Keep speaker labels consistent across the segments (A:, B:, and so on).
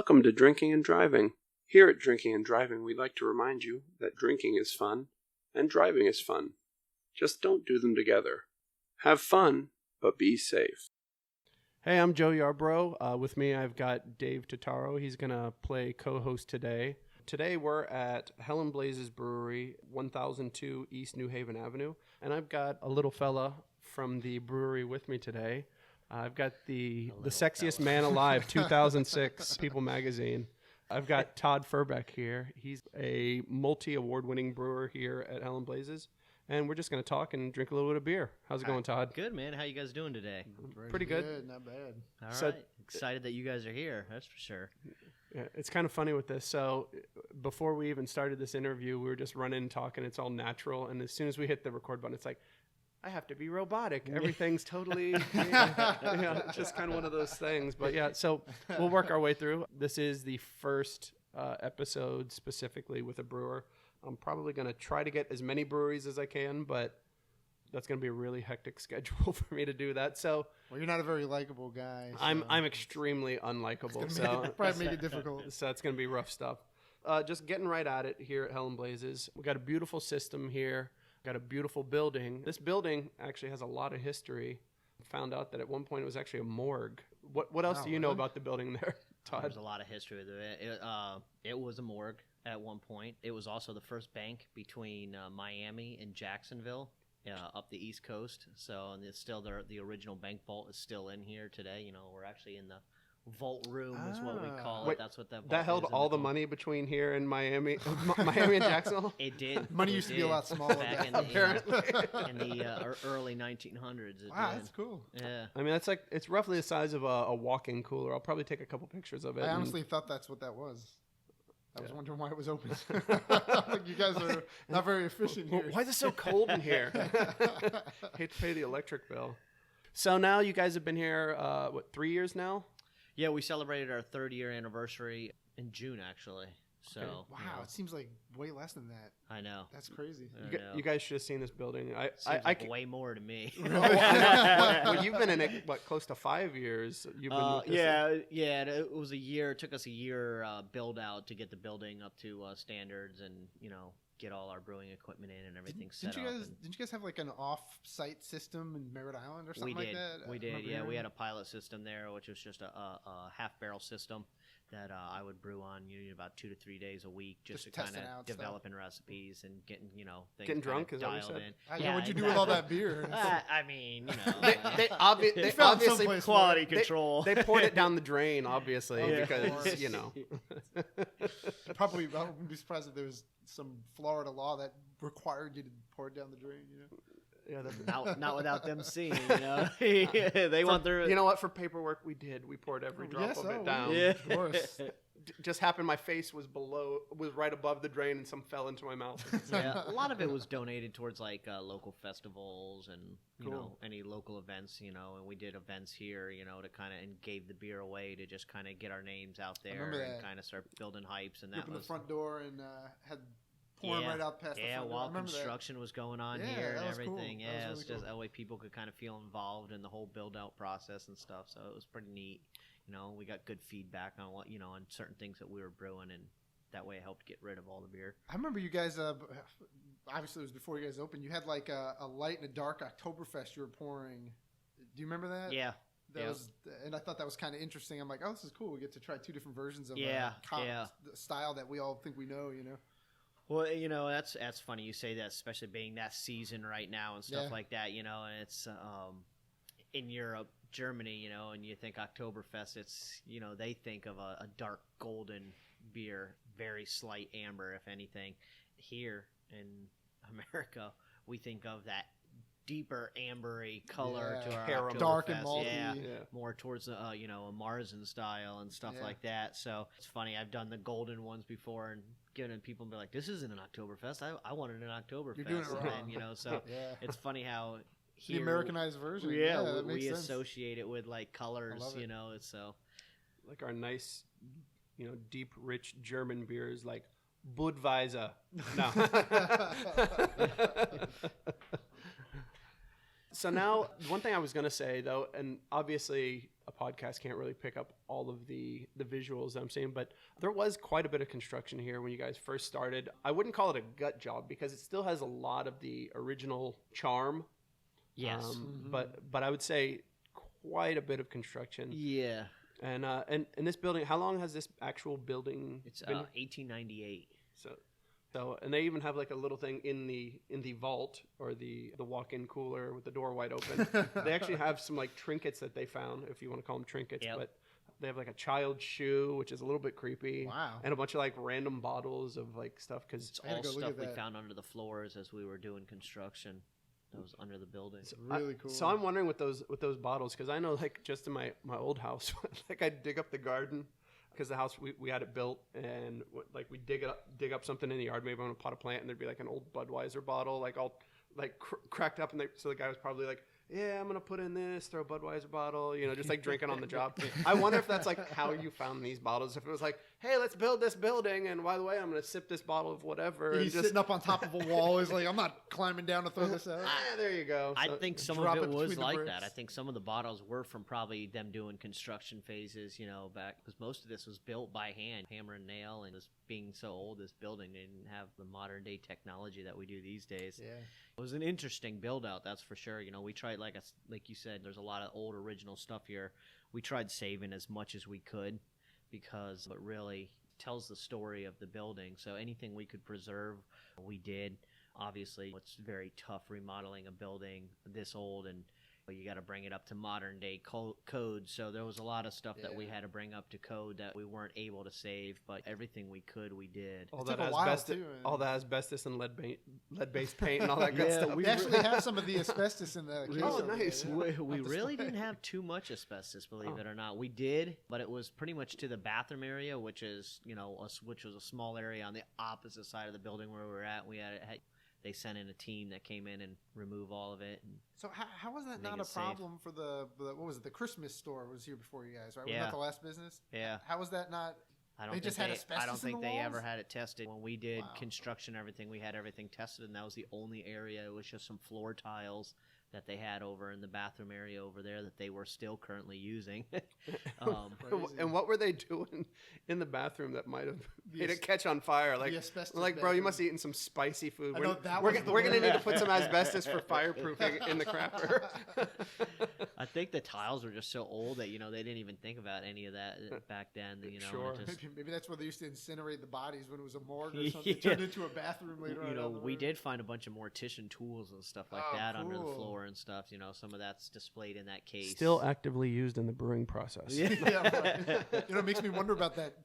A: Welcome to Drinking and Driving. Here at Drinking and Driving, we'd like to remind you that drinking is fun and driving is fun. Just don't do them together. Have fun, but be safe. Hey, I'm Joe Yarbrough. With me, I've got Dave Totaro. He's going to play co-host today. Today, we're at Helen Blaze's Brewery, 1002 East New Haven Avenue. And I've got a little fella from the brewery with me today. I've got the Sexiest Man Alive, 2006 People Magazine. I've got Todd Furbeck here. He's a multi-award-winning brewer here at Helen Blaze's. And we're just going to talk and drink a little bit of beer. How's it going, Todd?
B: Good, man. How you guys doing today?
A: Pretty good.
C: Not bad.
B: All right. Excited that you guys are here. That's for sure.
A: Yeah, it's kind of funny with this. So before we even started this interview, we were just running and talking. It's all natural. And as soon as we hit the record button, it's like, I have to be robotic. Everything's totally, it's just kind of one of those things. But yeah, so we'll work our way through. This is the first episode specifically with a brewer. I'm probably going to try to get as many breweries as I can, but that's going to be a really hectic schedule for me to do that. So,
C: well, you're not a very likable guy. So
A: I'm extremely unlikable. So
C: probably make it difficult.
A: So it's going to be rough stuff. Just getting right at it here at Helen Blaze's. We got a beautiful system here. Got a beautiful building. This building actually has a lot of history. Found out that at one point it was actually a morgue. What else do you know about the building there, Todd?
B: There's a lot of history with it. It was a morgue at one point. It was also the first bank between Miami and Jacksonville up the East Coast. So and it's still the original bank vault is still in here today. You know, we're actually in the vault room is what we call it.
A: Wait,
B: that's what that
A: held all the money between here and Miami, Miami and Jacksonville.
B: It did.
C: Money used to be a lot smaller
B: back in
A: apparently.
B: In the early 1900s.
C: Wow, that's cool.
B: Yeah.
A: I mean, it's roughly the size of a walk-in cooler. I'll probably take a couple pictures of it.
C: I honestly thought that's what that was. I was wondering why it was open. Like, you guys are not very efficient here.
A: Why is it so cold in here? Hate to pay the electric bill. So now you guys have been here, 3 years now?
B: Yeah, we celebrated our 3rd-year anniversary in June, actually. So
C: wow,
B: you know,
C: it seems like way less than that.
B: I know.
C: That's crazy.
A: You guys should have seen this building.
B: Seems like way more to me.
A: Well, you've been in it, close to 5 years? You've been with this
B: yeah. It was a year. It took us a year build out to get the building up to standards and, you know, get all our brewing equipment in and everything set up.
C: Didn't you guys have like an off-site system in Merritt Island or something like that?
B: We did. Yeah, we had a pilot system there, which was just a half-barrel system that I would brew on about 2 to 3 days a week, just to kind of developing recipes and getting things
A: getting drunk. Is
B: dialed
A: that
B: in.
C: Yeah, what'd you do with all that beer?
B: I mean, you know,
A: they obviously
B: quality control.
A: They poured it down the drain, obviously, because you know.
C: Probably, I wouldn't be surprised if there was some Florida law that required you to pour it down the drain. You know.
A: Yeah,
B: not without them seeing, you know. They want their.
A: You know what? For paperwork, we did. We poured every drop of it down.
C: Yeah, of course.
A: Just happened. My face was right above the drain, and some fell into my mouth.
B: Yeah, a lot of it was donated towards like local festivals and you know any local events. You know, and we did events here. You know, to kind of and gave the beer away to just kind of get our names out there and kind of start building hypes. And that
C: opened
B: was
C: the front door and had. Pouring right out past the front
B: while
C: door.
B: construction was going on here and everything.
C: Cool.
B: Yeah,
C: it
B: was
C: really
B: just that way people could kind of feel involved in the whole build-out process and stuff. So it was pretty neat. You know, we got good feedback on what on certain things that we were brewing, and that way it helped get rid of all the beer.
C: I remember you guys. Obviously, it was before you guys opened. You had like a light and a dark Oktoberfest you were pouring. Do you remember that?
B: Yeah.
C: And I thought that was kind of interesting. I'm like, oh, this is cool. We get to try 2 different versions of style that we all think we know. You know.
B: Well, you know, that's funny you say that, especially being that season right now and stuff like that, you know, and it's in Europe, Germany, you know, and you think Oktoberfest, it's, you know, they think of a dark golden beer, very slight amber, if anything. Here in America, we think of that deeper ambery color to our Oktoberfest.
C: Dark and malty.
B: Yeah, more towards a Marzen style and stuff like that. So it's funny. I've done the golden ones before and given it people and be like, "This isn't an Oktoberfest. I wanted an Oktoberfest."
C: You're doing it wrong.
B: And, you know, so it's funny how here,
C: the Americanized version.
B: Yeah,
C: we
B: associate it with like colors. You know, it's so
A: like our nice, deep, rich German beers like Budweiser. No. So now, one thing I was going to say, though, and obviously a podcast can't really pick up all of the visuals I'm saying, but there was quite a bit of construction here when you guys first started. I wouldn't call it a gut job because it still has a lot of the original charm.
B: Yes.
A: But I would say quite a bit of construction.
B: Yeah.
A: And this building, how long has this actual building
B: It's
A: been?
B: 1898.
A: So and they even have like a little thing in the vault or the walk-in cooler with the door wide open. They actually have some like trinkets that they found, if you want to call them trinkets.
B: Yep.
A: But they have like a child's shoe, which is a little bit creepy.
C: Wow.
A: And a bunch of like random bottles of like stuff because
B: It's
C: I gotta
B: all
C: go look
B: stuff
C: at
B: we
C: that.
B: found under the floors as we were doing construction. That was under the building.
C: Really cool.
A: So I'm wondering with those bottles, because I know like just in my old house, like I'd dig up the garden because the house we had it built, and like we dig up something in the yard, maybe on a pot of plant, and there'd be like an old Budweiser bottle, like all like cracked up, and so the guy was probably like, yeah, I'm gonna put in this, throw a Budweiser bottle, just like drinking on the job. I wonder if that's like how you found these bottles. If it was like, hey, let's build this building, and by the way, I'm gonna sip this bottle of whatever.
C: He's
A: and
C: sitting up on top of a wall. He's like, I'm not climbing down to throw this out.
A: There you go.
B: I
A: So-
B: think some
C: drop
B: of
C: it
B: it was
C: between the
B: like
C: bricks.
B: that. I think some of the bottles were from probably them doing construction phases, back because most of this was built by hand, hammer and nail, and this being so old, this building they didn't have the modern day technology that we do these days.
C: Yeah.
B: It was an interesting build out, that's for sure. We tried like you said, there's a lot of old original stuff here. We tried saving as much as we could because it really tells the story of the building. So anything we could preserve, we did. Obviously, it's very tough remodeling a building this old, and you got to bring it up to modern day code. So there was a lot of stuff that we had to bring up to code that we weren't able to save, but everything we could, we did.
A: all
C: took
A: that
C: a while,
A: asbestos,
C: too,
A: all that asbestos and lead-based paint and all that good
B: Yeah,
A: stuff.
C: We actually have some of the asbestos in the case.
A: Oh,
C: over there,
A: nice.
C: yeah.
B: We
C: On
B: really
C: display.
B: didn't have too much asbestos, believe
A: Oh.
B: it or not. We did, but it was pretty much to the bathroom area, which is which was a small area on the opposite side of the building where we were at. They sent in a team that came in and removed all of it. And
C: So how was that
B: Make
C: not
B: it
C: a
B: safe.
C: problem for what was it? The Christmas store was here before you guys, right? Was
B: Yeah.
C: that the last business?
B: yeah,
C: How was that not?
B: I don't
C: They
B: think
C: just had
B: I
C: asbestos
B: don't
C: in
B: think
C: the
B: they ever
C: walls?
B: had it tested. When we did
C: Wow.
B: construction, everything we had everything tested, and that was the only area. It was just some floor tiles that they had over in the bathroom area over there that they were still currently using.
C: Crazy.
A: And what were they doing in the bathroom that might have
C: The
A: made
C: as-
A: it catch on fire? Like,
C: the asbestos
A: bro, you
C: bathroom.
A: must have eaten some spicy food.
C: I know, that
A: we're
C: was the
A: we're gonna
C: one.
A: need to put some asbestos for fireproofing in the crapper.
B: I think the tiles were just so old that they didn't even think about any of that back then. and
A: Sure.
B: it just,
C: Maybe that's where they used to incinerate the bodies when it was a morgue or something.
B: Yeah.
C: It turned into a bathroom later on. down the
B: we
C: road.
B: did find a bunch of mortician tools and stuff like
C: Oh,
B: that under the
C: cool.
B: floor and stuff. Some of that's displayed in that case.
A: Still actively used in the brewing process.
B: Yeah.
C: Yeah, right. It makes me wonder about that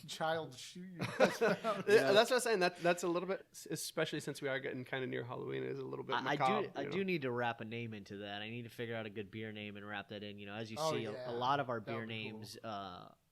C: child shoe you guys found.
A: Yeah, that's what I'm saying. That's a little bit, especially since we are getting kind of near Halloween, it is a little bit
B: I
A: macabre.
B: do need to wrap a name into that. I need to figure out a good beer name and wrap that in. As you
C: Oh,
B: see,
C: yeah.
B: a lot of our
C: That
B: beer
C: would be
B: names,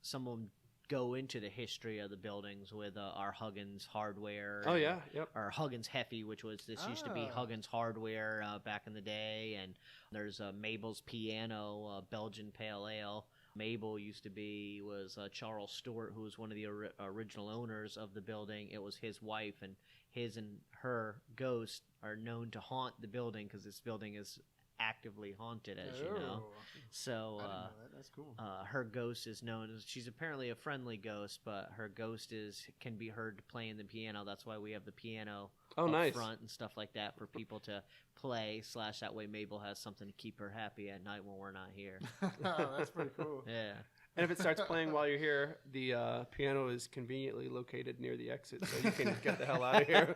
B: some of them go into the history of the buildings with our Huggins Hardware.
A: Oh
B: and
A: yeah, yep.
B: Our Huggins Heffy, which was used to be
C: Ah.
B: Huggins Hardware back in the day, and there's Mabels Piano, Belgian Pale Ale. Mabel was Charles Stewart, who was one of the original owners of the building. It was his wife, and his and her ghosts are known to haunt the building because this building is actively haunted, as you know.
C: Oh,
B: So
C: I didn't know that. That's cool.
B: her ghost is known as, she's apparently a friendly ghost, but her ghost can be heard playing the piano. That's why we have the piano up
A: Nice.
B: front and stuff like that for people to play. / that way Mabel has something to keep her happy at night when we're not here.
C: That's pretty cool.
B: Yeah.
A: And if it starts playing while you're here, the piano is conveniently located near the exit, so you can get the hell out of here.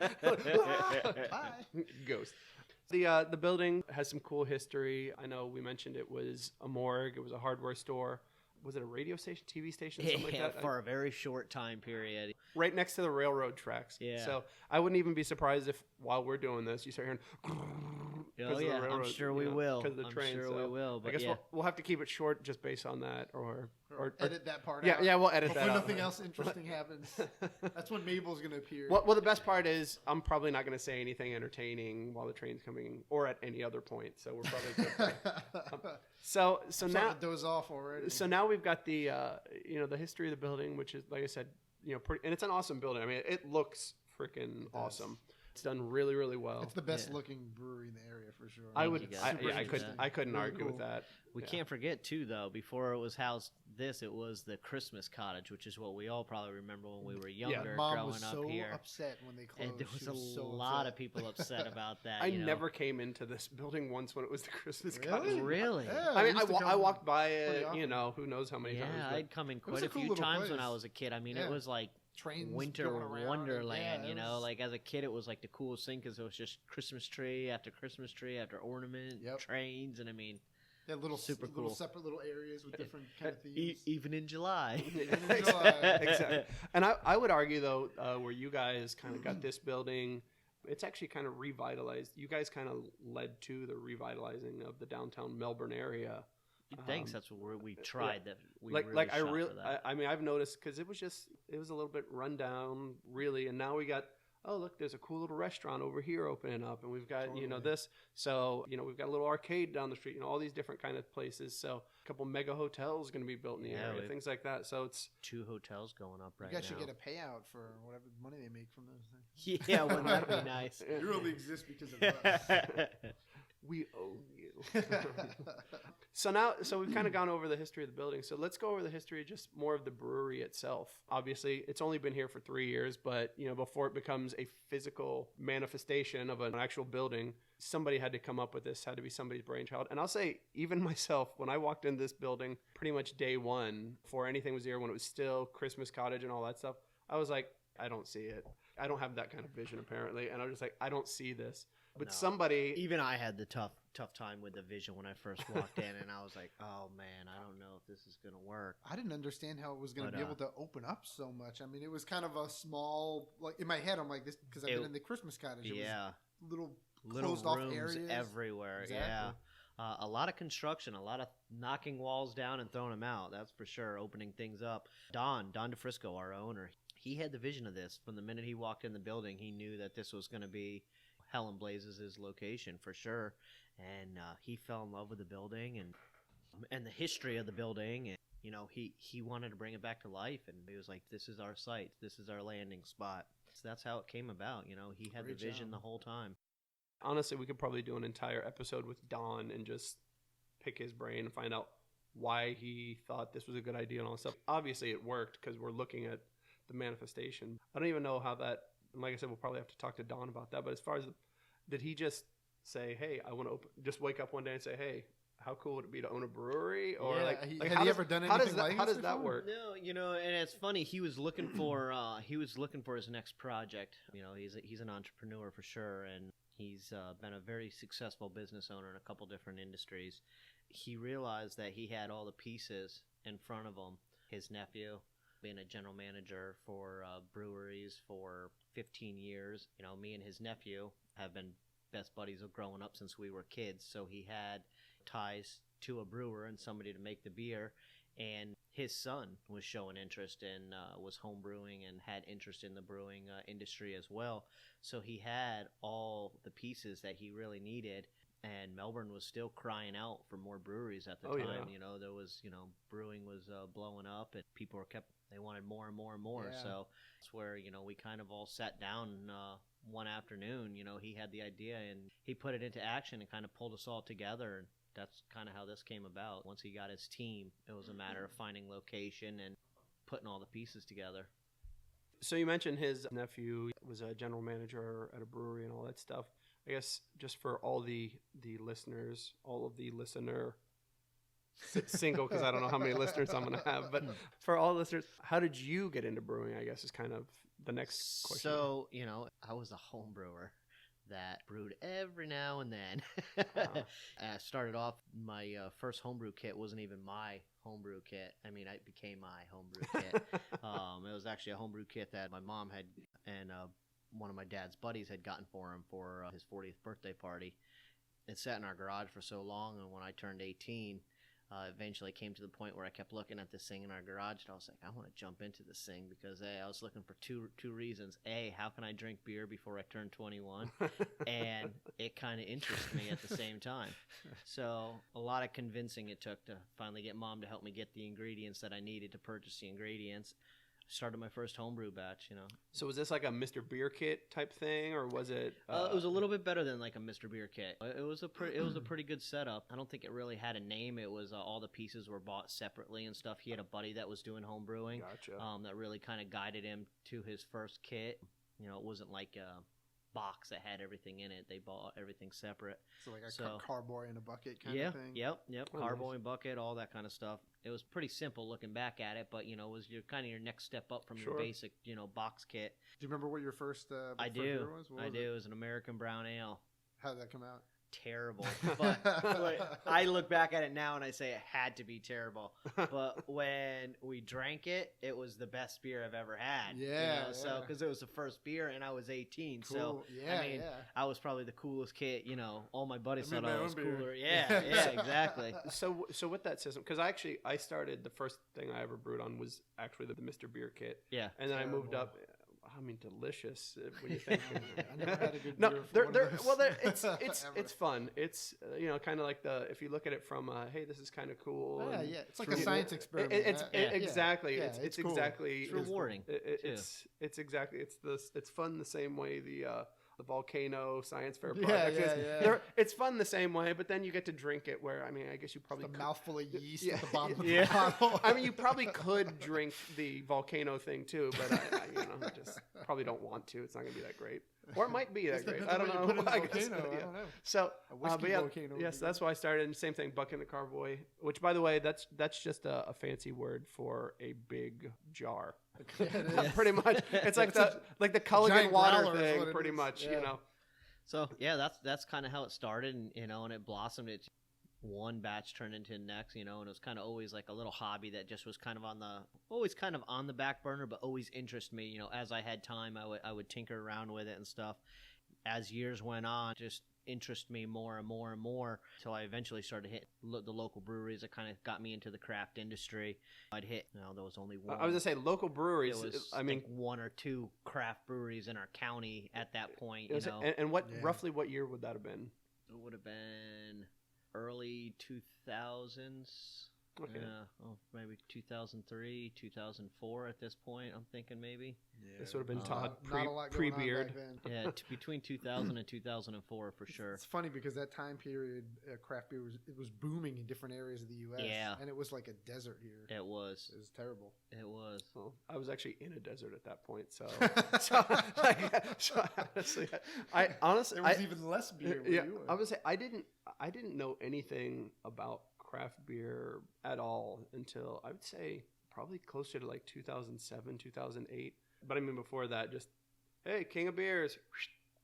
C: Bye.
A: Ghost. The building has some cool history. I know we mentioned it was a morgue. It was a hardware store. Was it a radio station, TV station, something like that?
B: For a very short time period.
A: Right next to the railroad tracks.
B: Yeah.
A: So I wouldn't even be surprised if while we're doing this, you start hearing.
B: Oh yeah, I'm sure we will.
A: Because of the
B: I'm
A: train.
B: sure
A: so
B: we will. But
A: I guess
B: yeah.
A: we'll have to keep it short just based on that, or
C: edit that part
A: yeah,
C: out.
A: yeah, we'll edit
C: Hopefully
A: that out.
C: nothing else interesting happens. That's when Mabel's going to appear.
A: Well, the best part is I'm probably not going to say anything entertaining while the train's coming or at any other point. So we're probably good. So
C: I'm
A: now
C: starting to doze off already.
A: So now we've got the the history of the building, which is, like I said, pretty, and it's an awesome building. I mean, it looks freaking awesome. It's done really, really well.
C: It's the best looking brewery in the area for sure.
A: I couldn't argue with that.
B: We can't forget too, though. Before it was housed, it was the Christmas cottage, which is what we all probably remember when we were younger,
C: Mom
B: growing
C: was
B: up
C: so
B: here.
C: upset when they closed.
B: And there was
C: so
B: lot of people upset about that.
A: I never came into this building once when it was the Christmas
C: Really?
A: cottage.
B: Really?
C: Yeah,
A: I mean, I walked by it, who knows how many times.
B: Yeah, I'd come in quite
C: a
B: a
C: cool
B: few
C: little
B: times when
C: place.
B: I was a kid. I mean,
C: Yeah.
B: it was like
C: trains
B: winter
C: going around
B: wonderland,
C: and,
B: like as a kid it was like the coolest thing because it was just Christmas tree after ornament, trains, and I mean,
C: they had little
B: cool.
C: separate little areas with different kind of themes.
B: Even in July.
A: Exactly. And I would argue though, where you guys kind of got this building, it's actually kind of revitalized. You guys kind of led to the revitalizing of the downtown Melbourne area.
B: Thanks. That's what we tried. That we
A: I mean, I've noticed because it was a little bit run down, really, and now we got. Oh, look, there's a cool little restaurant over here opening up, and we've got this. So we've got a little arcade down the street, all these different kind of places. So a couple mega hotels going to be built in the area, things like that. So it's
B: 2 hotels going up right now.
C: You guys should get a payout for whatever money they make from those things.
B: Yeah, wouldn't that be nice?
C: You only exist because of us.
A: We own you. So we've kind of gone over the history of the building. So let's go over the history of just more of the brewery itself. Obviously, it's only been here for 3 years, but before it becomes a physical manifestation of an actual building, somebody had to come up with this. Had to be somebody's brainchild. And I'll say, even myself, when I walked in this building, pretty much day one, before anything was here, when it was still Christmas cottage and all that stuff, I was like, I don't see it. I don't have that kind of vision apparently, and I was just like, I don't see this. But somebody...
B: Even I had the tough time with the vision when I first walked in, and I was like, oh, man, I don't know if this is going to work.
C: I didn't understand how it was going to be able to open up so much. I mean, it was kind of a small... Like, in my head, I'm like, this because I've been in the Christmas cottage. It was little closed-off areas.
B: Everywhere, exactly. Yeah. A lot of construction, a lot of knocking walls down and throwing them out, that's for sure, opening things up. Don DeFrisco, our owner, he had the vision of this. From the minute he walked in the building, he knew that this was going to be... Helen Blazes' his location for sure, and he fell in love with the building and the history of the building, and he wanted to bring it back to life, and he was like, this is our site, this is our landing spot. So that's how it came about. He had the vision the whole time.
A: Honestly, we could probably do an entire episode with Don and just pick his brain and find out why he thought this was a good idea and all that stuff. Obviously it worked because we're looking at the manifestation. I don't even know how that... Like I said, we'll probably have to talk to Don about that. But as far as, did he just say, hey, I want to just wake up one day and say, hey, how cool would it be to own a brewery? Or
C: had he ever done anything like this?
A: How does that work?
B: No, and it's funny. He was looking for his next project. He's an entrepreneur for sure, and he's been a very successful business owner in a couple different industries. He realized that he had all the pieces in front of him. His nephew, being a general manager for breweries for 15 years. Me and his nephew have been best buddies of growing up since we were kids. So he had ties to a brewer and somebody to make the beer. And his son was showing interest in, was home brewing and had interest in the brewing industry as well. So he had all the pieces that he really needed. And Melbourne was still crying out for more breweries at the time.
A: Yeah.
B: There was, brewing was blowing up, and people they wanted more and more and more.
C: Yeah.
B: So that's where, we kind of all sat down one afternoon. He had the idea and he put it into action and kind of pulled us all together. And that's kind of how this came about. Once he got his team, it was a matter of finding location and putting all the pieces together.
A: So you mentioned his nephew was a general manager at a brewery and all that stuff. I guess just for all the listeners, all of the listener single, because I don't know how many listeners I'm going to have, but for all listeners, how did you get into brewing, I guess, is kind of the next question.
B: So, I was a home brewer that brewed every now and then. I started off, my first homebrew kit wasn't even my homebrew kit. I mean, it became my homebrew kit. It was actually a homebrew kit that my mom had, and one of my dad's buddies had gotten for him for his 40th birthday party. It sat in our garage for so long, and when I turned 18, eventually came to the point where I kept looking at this thing in our garage, and I was like, I want to jump into this thing because I was looking for two reasons. A, how can I drink beer before I turn 21? And it kind of interested me at the same time. So a lot of convincing it took to finally get Mom to help me get the ingredients that I needed to purchase the ingredients. started my first homebrew batch,
A: So was this like a Mr. Beer Kit type thing, or was it?
B: It was a little bit better than like a Mr. Beer Kit. It was a pretty good setup. I don't think it really had a name. It was all the pieces were bought separately and stuff. He had a buddy that was doing home brewing.
A: Gotcha.
B: That really kind of guided him to his first kit. It wasn't like a box that had everything in it. They bought everything separate.
C: So like a carboy in a bucket kind of thing?
B: Yep.
A: Oh,
B: Carboy
A: nice.
B: Bucket, all that kind of stuff. It was pretty simple looking back at it, but, it was your kind of your next step up from your basic, box kit.
C: Do you remember what your first
B: I do.
C: beer was?
B: I do. It was an American Brown Ale.
C: How did that come out?
B: Terrible. But I look back at it now and I say it had to be terrible. But when we drank it, it was the best beer I've ever had.
C: Yeah.
B: So because it was the first beer and I was 18,
C: Cool.
B: so I was probably the coolest kid. All my buddies thought I was cooler. Yeah, exactly.
A: So with that system, because I started, the first thing I ever brewed on was actually the Mr. Beer Kit.
B: Yeah.
A: And then I moved up. I mean, delicious when you think.
C: I never had a good beer.
A: It's fun. It's kind of like if you look at it from hey, this is kind of cool.
C: Yeah, it's like a science experiment.
A: Exactly.
C: Yeah,
A: it's
C: cool.
A: exactly.
B: It's rewarding.
A: It's exactly. It's fun the same way the volcano science fair project is. It's fun the same way, but then you get to drink it where, I guess you probably
C: a mouthful of yeast at the bottom of the bottle.
A: you probably could drink the volcano thing too, but I just probably don't want to. It's not going to be that great. Or it might be that great. I don't know.
C: I don't know.
A: So,
C: volcano.
A: Yes, that's why I started. And same thing, bucket and a carboy, which, by the way, that's just a fancy word for a big jar. Pretty much, it's like the Culligan water thing, pretty much.
B: So that's kind of how it started, and it blossomed. It one batch turned into the next, and it was kind of always like a little hobby that just was kind of on the back burner, but always interested me. As I had time, I would tinker around with it and stuff. As years went on, just interest me more and more and more until I eventually started to hit the local breweries. That kind of got me into the craft industry. I'd hit, there was only one.
A: I was going to say local breweries.
B: There was, I think, one or two craft breweries in our county at that point.
A: And roughly what year would that have been?
B: It would have been early 2000s.
A: Okay.
B: Maybe 2003, 2004 at this point, I'm thinking maybe.
A: Yeah. This would have been Todd
C: pre-beard.
B: Between 2000 and 2004 for sure.
C: It's funny because that time period, craft beer was booming in different areas of the U.S.
B: Yeah.
C: And it was like a desert here.
B: It was.
C: It was terrible.
B: It was.
A: Well, I was actually in a desert at that point, so honestly,
C: there was even less beer where you were.
A: I would say I didn't know anything about craft beer at all until I would say probably closer to like 2007, 2008. But before that, just hey, king of beers.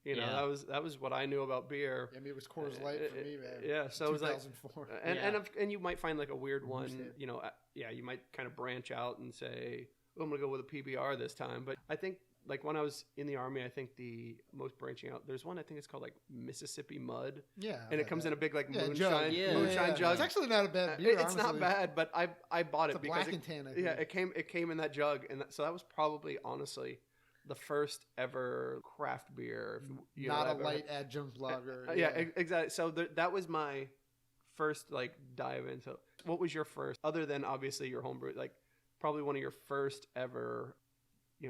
A: That was what I knew about beer.
C: It was Coors Light for me, man.
A: Yeah, so it was like
C: 2004.
A: And you might find like a weird one. You might kind of branch out and say, oh, I'm gonna go with a PBR this time. But I think like when I was in the Army, I think the most branching out, there's one I think it's called like Mississippi Mud.
C: Yeah.
A: And it comes in a big like moonshine
C: jug. It's actually not a bad beer.
A: It's not bad, but I bought it because
C: black and tan, I think.
A: it came in that jug, and so that was probably honestly the first ever craft beer.
C: Not a light adjunct lager.
A: Exactly. So that was my first like dive in. So what was your first, other than obviously your homebrew, like probably one of your first ever,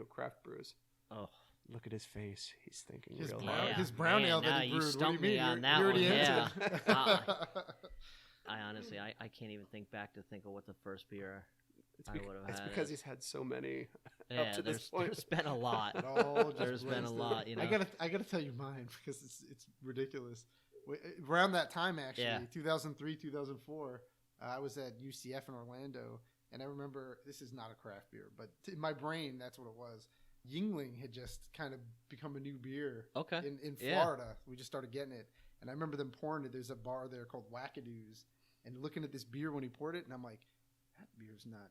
A: craft brews?
B: Oh,
A: look at his face. He's thinking
C: his
A: real
C: brown,
A: hard.
C: His brown ale that he brewed.
B: You stumped me on that one. Yeah. I honestly, I can't even think of what the first beer I would have had.
A: It's because he's had so many
B: up
A: to this point.
B: There's been a lot. There's been a lot.
C: I gotta tell you mine because it's ridiculous. Around that time, actually, 2003, 2004, I was at UCF in Orlando, and I remember, this is not a craft beer, but in my brain, that's what it was. Yuengling had just kind of become a new beer.
B: Okay.
C: In Florida. We just started getting it. And I remember them pouring it. There's a bar there called Wackadoos. And looking at this beer when he poured it, and I'm like, that beer's not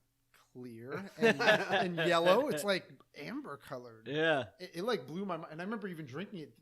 C: clear and yellow. It's like amber colored.
B: Yeah.
C: It like blew my mind. And I remember even drinking it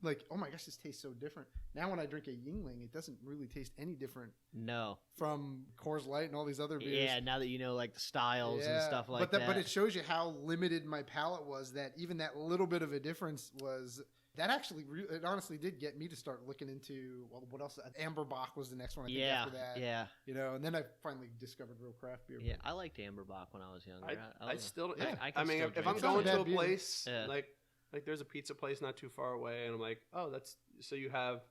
C: like, oh my gosh, this tastes so different. Now when I drink a Yuengling, it doesn't really taste any different.
B: No.
C: From Coors Light and all these other beers.
B: Yeah, now that you know like the styles and stuff like that.
C: But it shows you how limited my palate was, that even that little bit of a difference was That actually, it honestly did get me to start looking into, well, what else? Amberbach was the next one, I think, after that.
B: Yeah.
C: You know, and then I finally discovered real craft beer.
B: Yeah, I liked Amberbach when I was younger.
A: I still,
C: yeah.
A: I mean, if I'm
C: It's
A: going
C: not a
A: to a
C: bad beer.
A: place, like there's a pizza place not too far away, and I'm like, oh, that's, so you have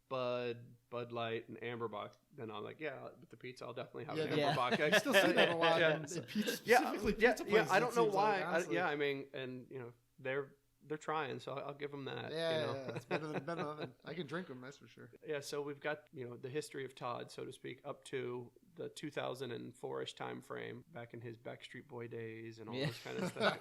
A: Bud Light, and Amberbach, then I'm like, yeah, with the pizza, I'll definitely have an Amberbach. I
C: still see that a lot.
A: Yeah.
C: In pizza, specifically pizza places,
A: I don't know why.
C: Like,
A: I mean, and you know, they're trying, so I'll give them that.
C: Yeah,
A: you know?
C: yeah, it's better than I can drink them, that's for sure.
A: Yeah, so we've got, you know, the history of Todd, so to speak, up to the 2004-ish time frame, back in his Backstreet Boy days and all this kind of stuff.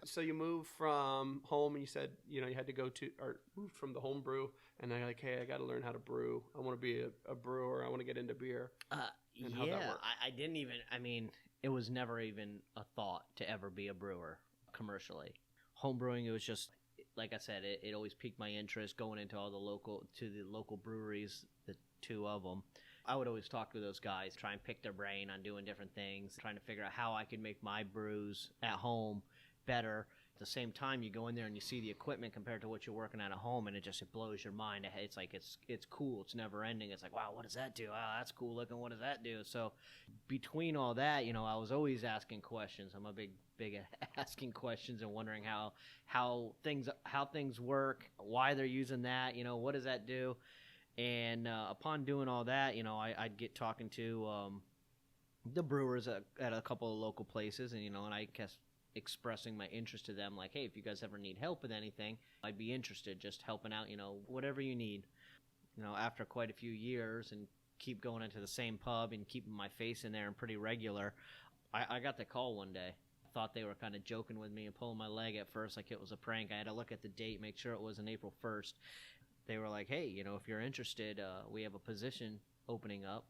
A: So you moved from home, and you said, you know, you had to moved from the home brew, and you're like, hey, I got to learn how to brew. I want to be a brewer. I want to get into beer. And how'd that work?
B: I didn't even, I mean, it was never even a thought to ever be a brewer commercially. Home brewing, it was just, like I said, it always piqued my interest, going into the local breweries, the two of them. I would always talk to those guys, try and pick their brain on doing different things, trying to figure out how I could make my brews at home better. At the same time, you go in there and you see the equipment compared to what you're working at home, and it blows your mind. It's like it's cool. It's never ending. It's like, wow, what does that do? Wow, that's cool looking. What does that do? So between all that, you know, I was always asking questions. I'm a big asking questions and wondering how things work, why they're using that. You know, what does that do? And upon doing all that, you know, I'd get talking to the brewers at a couple of local places, and you know, and I guess expressing my interest to them, like, hey, if you guys ever need help with anything, I'd be interested, just helping out, you know, whatever you need. You know, after quite a few years and keep going into the same pub and keeping my face in there and pretty regular, I got the call one day. Thought they were kind of joking with me and pulling my leg at first, like it was a prank. I had to look at the date, make sure it was on April 1st. They were like, hey, you know, if you're interested, we have a position opening up.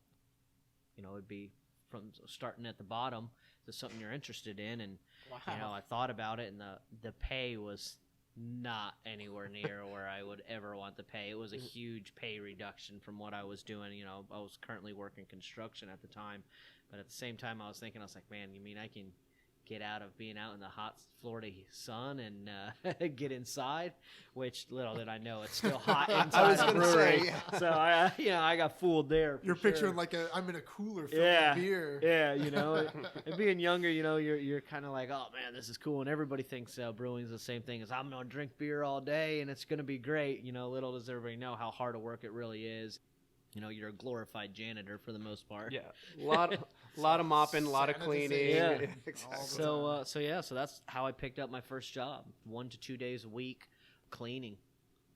B: You know, it'd be from starting at the bottom to something you're interested in. And, you know, I thought about it, and the pay was not anywhere near where I would ever want to pay. It was a huge pay reduction from what I was doing. You know, I was currently working construction at the time. But at the same time, I was like, man, you mean I can get out of being out in the hot Florida sun and get inside, which little did I know it's still hot inside.
C: I was going to say,
B: yeah. So I got fooled there.
C: You're picturing like I'm in a cooler filled with beer.
B: Yeah, you know, and being younger, you know, you're kind of like, oh man, this is cool, and everybody thinks brewing is the same thing as I'm gonna drink beer all day and it's gonna be great. You know, little does everybody know how hard a work it really is. You know, you're a glorified janitor for the most part.
A: Yeah, a lot of mopping, a lot of cleaning.
B: Yeah.
A: Exactly.
B: So that's how I picked up my first job. 1 to 2 days a week, cleaning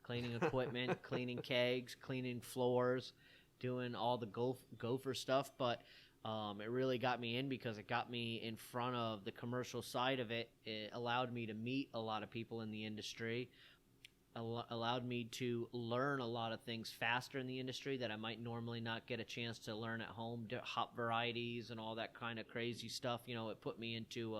B: equipment, cleaning kegs, cleaning floors, doing all the gopher stuff. But it really got me in because it got me in front of the commercial side of it. It allowed me to meet a lot of people in the industry. Allowed me to learn a lot of things faster in the industry that I might normally not get a chance to learn at home, hop varieties and all that kind of crazy stuff. You know, it put me into,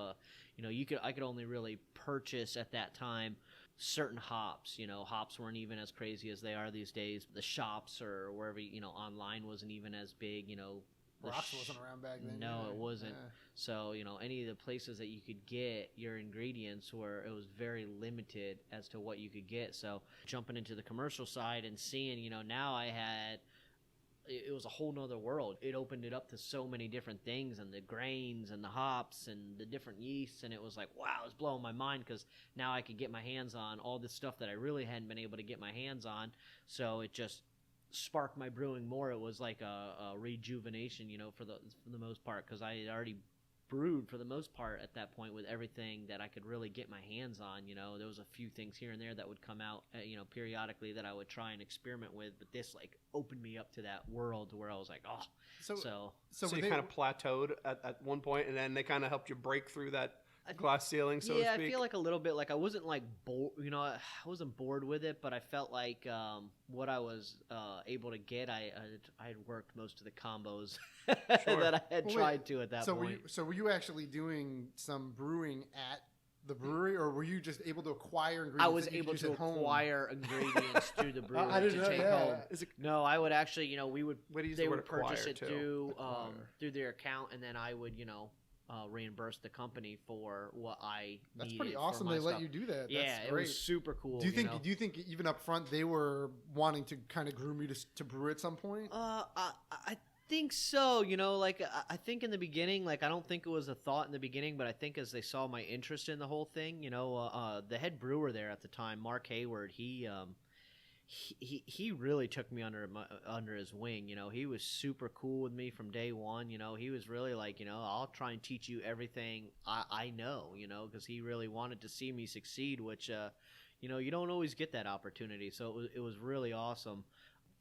B: you know, I could only really purchase at that time certain hops. You know, hops weren't even as crazy as they are these days. The shops or wherever, you know, online wasn't even as big, you know.
C: Rocks wasn't around back then.
B: No,
C: either.
B: It wasn't.
C: Yeah.
B: So, you know, any of the places that you could get your ingredients it was very limited as to what you could get. So jumping into the commercial side and seeing, you know, now it was a whole nother world. It opened it up to so many different things, and the grains and the hops and the different yeasts. And it was like, wow, it was blowing my mind because now I could get my hands on all this stuff that I really hadn't been able to get my hands on. So it just sparked my brewing more. It was like a rejuvenation, you know, for the most part, because I had already brewed for the most part at that point with everything that I could really get my hands on. You know, there was a few things here and there that would come out, you know, periodically that I would try and experiment with, but this like opened me up to that world where I was like, oh, so
A: you kind of plateaued at one point, and then they kind of helped you break through that glass ceiling, so to speak.
B: Yeah, I feel like a little bit. Like I wasn't like bored, you know, I wasn't bored with it, but I felt like what I was able to get, I had worked most of the combos that I had tried to at that point.
C: So were you actually doing some brewing at the brewery, or were you just able to acquire ingredients?
B: I was able to acquire ingredients through the brewery to take home. No, I would actually, you know, they would purchase it through their account, and then I would, you know, reimburse the company for what I
C: That's
B: needed.
C: pretty awesome. They let you do that.
B: Yeah,
C: That's
B: it
C: great.
B: was super cool.
C: Do you think even up front they were wanting to kind of groom you to brew at some point?
B: I think so. Like I think in the beginning, like I don't think it was a thought in the beginning, but I think as they saw my interest in the whole thing, the head brewer there at the time, Mark Hayward, he really took me under his wing. He was super cool with me from day one. He was really like, I'll try and teach you everything I know, because he really wanted to see me succeed, which, you don't always get that opportunity. So it was really awesome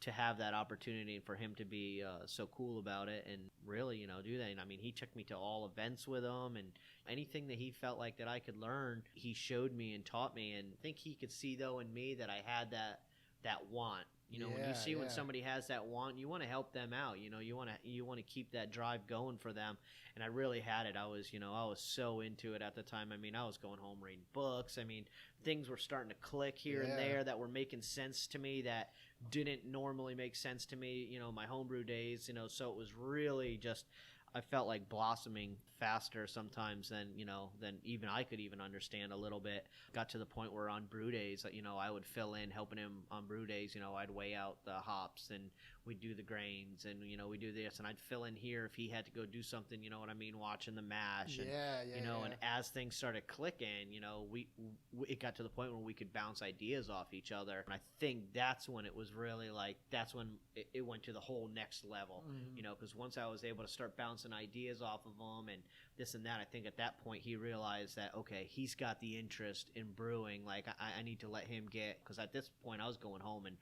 B: to have that opportunity and for him to be so cool about it and really, do that. And I mean, he took me to all events with him, and anything that he felt like that I could learn, he showed me and taught me. And I think he could see though in me that I had that want. When you see when somebody has that want, you want to help them out. You want to keep that drive going for them. And I really had it. I was so into it at the time. I mean, I was going home reading books. I mean, things were starting to click here and there that were making sense to me that didn't normally make sense to me, my homebrew days, so it was really just, I felt like blossoming faster sometimes than even I could even understand a little bit. Got to the point where on brew days, I would fill in helping him on brew days. I'd weigh out the hops and we'd do the grains and, we do this, and I'd fill in here if he had to go do something, watching the mash. And, and as things started clicking, it got to the point where we could bounce ideas off each other. And I think that's when it was really like, that's when it went to the whole next level, because once I was able to start bouncing ideas off of him and this and that, I think at that point he realized that, okay, he's got the interest in brewing. Like I need to let him get, because at this point I was going home and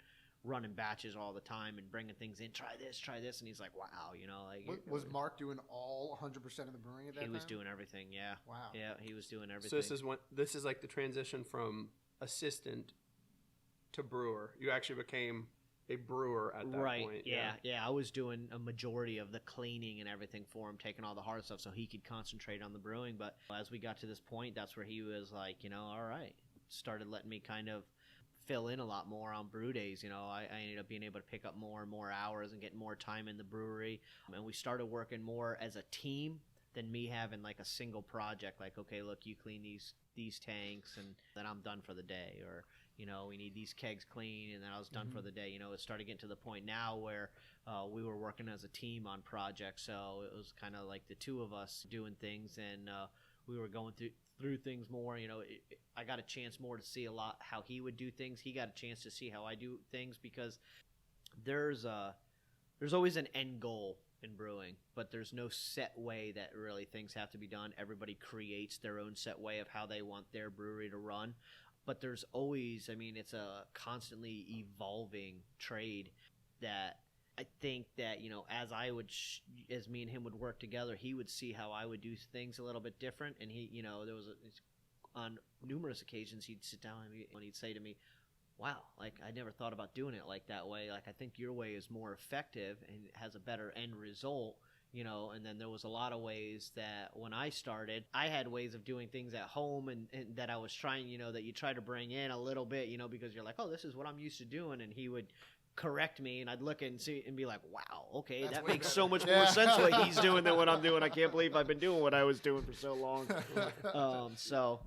B: running batches all the time and bringing things in, try this, and he's like, wow,
C: was Mark doing all 100% of the brewing at that time?
B: He was doing everything. Yeah.
C: Wow.
B: Yeah, he was doing everything.
A: So this is like the transition from assistant to brewer. You actually became a brewer at that point.
B: Yeah. I was doing a majority of the cleaning and everything for him, taking all the hard stuff so he could concentrate on the brewing. But as we got to this point, that's where he was like, all right, started letting me kind of fill in a lot more on brew days. I ended up being able to pick up more and more hours and get more time in the brewery. And we started working more as a team than me having like a single project. Like, okay, look, you clean these tanks and then I'm done for the day. Or, we need these kegs clean and then I was done for the day. It started getting to the point now where we were working as a team on projects. So it was kind of like the two of us doing things, and we were going through things more. I got a chance more to see a lot how he would do things. He got a chance to see how I do things, because there's always an end goal in brewing, but there's no set way that really things have to be done. Everybody creates their own set way of how they want their brewery to run. But there's always, it's a constantly evolving trade that I think that, as as me and him would work together, he would see how I would do things a little bit different. And he, there was on numerous occasions, he'd sit down and he'd say to me, wow, like I never thought about doing it like that way. Like I think your way is more effective and has a better end result. And then there was a lot of ways that when I started, I had ways of doing things at home and that I was trying, that you try to bring in a little bit, because you're like, oh, this is what I'm used to doing. And he would correct me and I'd look and see and be like, wow, okay, that makes so much more sense what he's doing than what I'm doing. I can't believe I've been doing what I was doing for so long.
A: So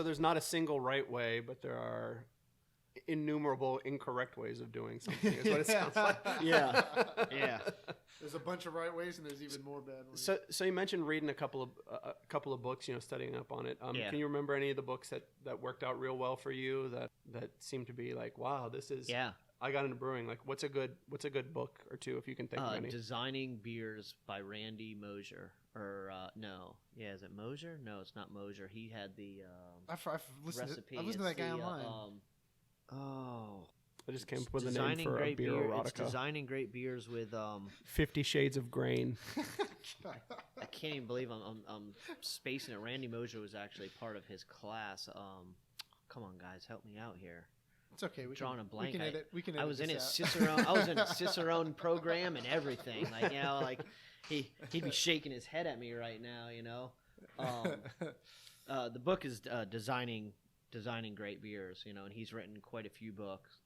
A: there's not a single right way, but there are innumerable incorrect ways of doing something is what it sounds like.
B: Yeah.
C: There's a bunch of right ways and there's even more bad ways.
A: So you mentioned reading a couple of books, studying up on it. Can you remember any of the books that worked out real well for you that seemed to be like, wow, this is I got into brewing. Like, what's a good book or two if you can think of any?
B: Designing Beers by Randy Mosher. Or is it Mosher? No, it's not Mosher. He had the recipe.
C: I've listened to that guy online.
A: I just came up with a name for a beer erotica.
B: It's Designing Great Beers with
A: 50 Shades of Grain.
B: I can't even believe I'm spacing it. Randy Mosher was actually part of his class. Come on, guys, help me out here.
C: It's okay.
B: We're drawing a blank.
C: We can edit
B: I was in his
C: out.
B: Cicerone. I was in his Cicerone program and everything. Like, he'd be shaking his head at me right now. The book is Designing Great Beers, and he's written quite a few books.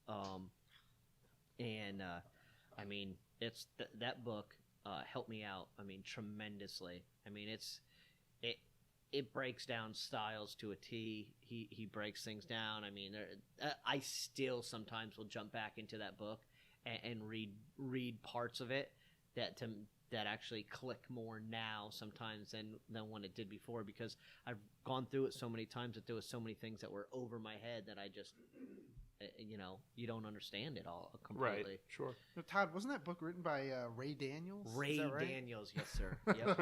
B: It's that book helped me out. Tremendously. it breaks down styles to a T. He breaks things down. I mean, I still sometimes will jump back into that book and read parts of it that actually click more now sometimes than when it did before, because I've gone through it so many times that there was so many things that were over my head that I just you don't understand it all completely.
A: Right, sure.
C: No, Todd, wasn't that book written by Ray Daniels?
B: Ray Daniels, yes, sir. Yep,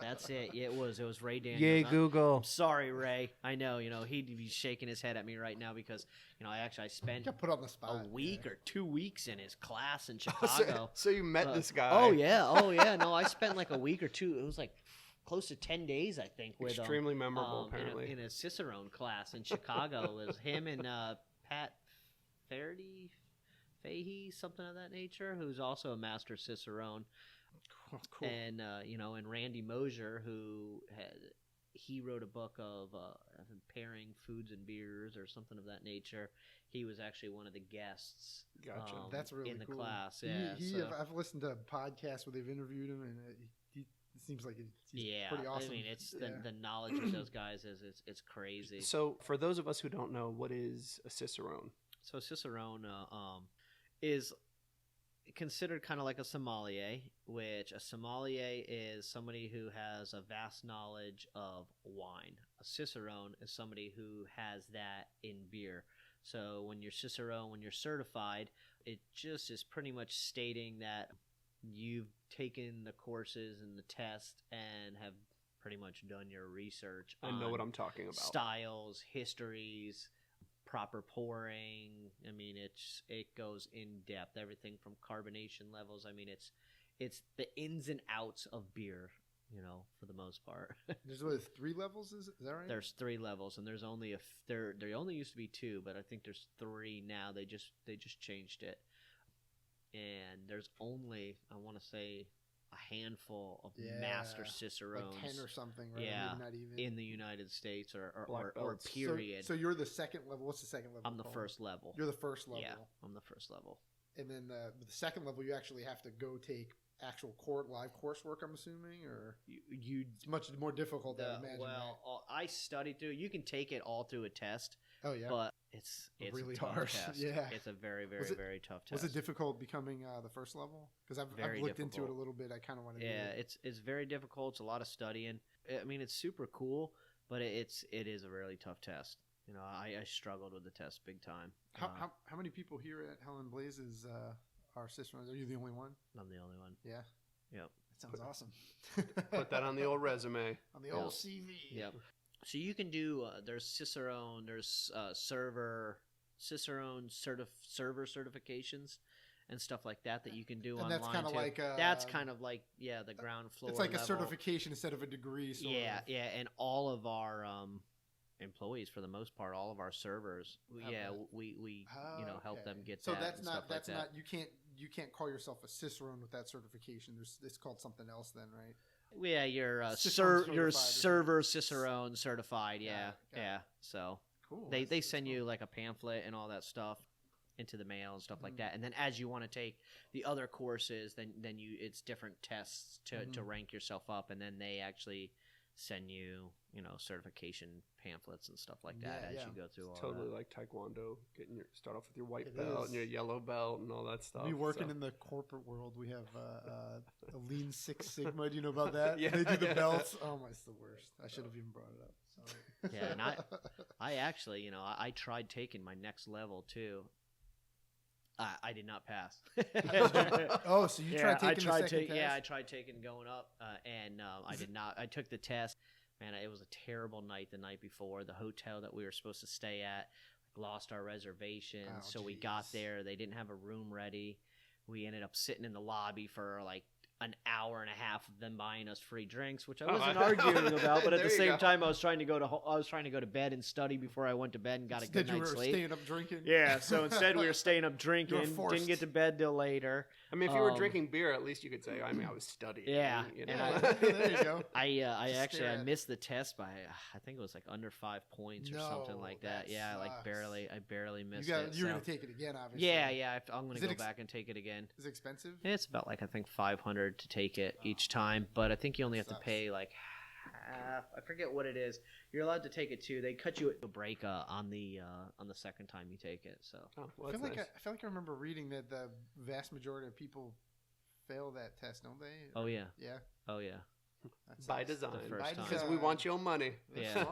B: that's it. It was Ray Daniels.
D: Yay, Google.
B: I'm sorry, Ray. I know, he'd be shaking his head at me right now because, I spent
C: Got put on the spot.
B: a week or 2 weeks in his class in Chicago.
A: So you met this guy.
B: Oh yeah. No, I spent like a week or two. It was like close to 10 days, I think, with
A: extremely memorable, apparently.
B: in a Cicerone class in Chicago. It was him and Pat Fahey, something of that nature, who's also a master Cicerone.
C: Cool.
B: And and Randy Mosier, he wrote a book of pairing foods and beers or something of that nature. He was actually one of the guests.
A: Gotcha.
C: That's really
B: in the
C: cool.
B: class. Yeah,
C: I've listened to podcasts where they've interviewed him, and he seems like he's pretty awesome.
B: I mean, it's the knowledge of those guys it's crazy.
A: So for those of us who don't know, what is a Cicerone?
B: So Cicerone is considered kind of like a sommelier, which a sommelier is somebody who has a vast knowledge of wine. A Cicerone is somebody who has that in beer. So when you're Cicerone, when you're certified, it just is pretty much stating that you've taken the courses and the test and have pretty much done your research
A: I know what I'm talking about.
B: Styles, histories, proper pouring. I mean, it goes in depth. Everything from carbonation levels. I mean, it's the ins and outs of beer, for the most part.
C: There's 3 levels, is that right?
B: There's 3 levels, and there's only there only used to be 2, but I think there's 3 now. They just changed it. And there's only, I want to say, a handful of master Cicerones.
C: Like 10 or something, right?
B: Yeah,
C: Maybe not even.
B: in the United States or
A: belts.
B: period.
C: So you're the second level. What's the second level?
B: I'm the first level.
C: You're the first level.
B: Yeah, I'm the first level.
C: And then the second level, you actually have to go take actual live coursework, I'm assuming, or it's much more difficult than I imagine.
B: Well, I studied through. You can take it all through a test.
C: Oh yeah,
B: but it's
C: really
B: a tough
C: hard.
B: Test.
C: Yeah,
B: it's a very, very, very tough test.
C: Was it difficult becoming the first level? Because I've looked into it a little bit. I kind of want to.
B: Yeah, it's very difficult. It's a lot of studying. I mean, it's super cool, but it is a really tough test. I struggled with the test big time.
C: How many people here at Helen Blazes are Cicerones? Are you the only one?
B: I'm the only one.
C: Yeah.
B: Yep.
C: That sounds awesome.
A: Put that on the old resume.
C: On the old CV.
B: Yep. So you can do. There's Cicerone. There's Cicerone server certifications and stuff like that you can do online.
C: That's kind of like
B: that's kind of like the ground floor.
C: It's like
B: level.
C: A certification instead of a degree.
B: Yeah, and all of our employees, for the most part, all of our servers, we help them get
C: so
B: that.
C: That's
B: and
C: not
B: stuff
C: that's
B: like
C: not
B: that.
C: you can't call yourself a Cicerone with that certification. It's called something else then, right?
B: Yeah, you're you're server Cicerone certified. Yeah, yeah. So
C: cool.
B: They send you like a pamphlet and all that stuff into the mail and stuff like that. And then as you want to take the other courses, then it's different tests to rank yourself up, and then they actually send you certification pamphlets and stuff like that as you go through.
A: It's
B: all
A: totally
B: that.
A: like Taekwondo, start off with your white belt and your yellow belt and all that stuff.
C: We working in the corporate world. We have a Lean Six Sigma. Do you know about that?
A: Yeah,
C: they do the belts. Oh my, it's the worst. I should have even brought it up. Sorry.
B: Yeah, and I actually, I tried taking my next level too. I did not pass.
C: Oh, so you tried taking the second test?
B: Yeah, I tried taking going up, and I did not. I took the test. Man, it was a terrible night the night before. The hotel that we were supposed to stay at lost our reservation, so we got there. They didn't have a room ready. We ended up sitting in the lobby for like an hour and a half of them buying us free drinks, which I wasn't arguing about. But at the same time, I was trying to go to bed and study before I went to bed and got a good night's sleep.
C: Staying up drinking.
B: Yeah, so instead we were staying up drinking. Didn't get to bed till later.
A: I mean, if you were drinking beer, at least you could say, I was studying.
B: Yeah,
C: there you go.
B: I missed the test by I think it was like under 5 points or something like that. Yeah,
C: sucks.
B: I barely missed it.
C: You're gonna take it again, obviously.
B: Yeah, I'm gonna go back and take it again.
C: Is it expensive?
B: It's about like I think $500 to take it each time, but I think you only have to pay like I forget what it is. You're allowed to take it 2. They cut you a break on the second time you take it. So
C: I feel like I remember reading that the vast majority of people fail that test, don't they?
B: Oh yeah.
C: Yeah.
B: Oh yeah.
A: By design,
C: because
A: we want your money.
B: Yeah.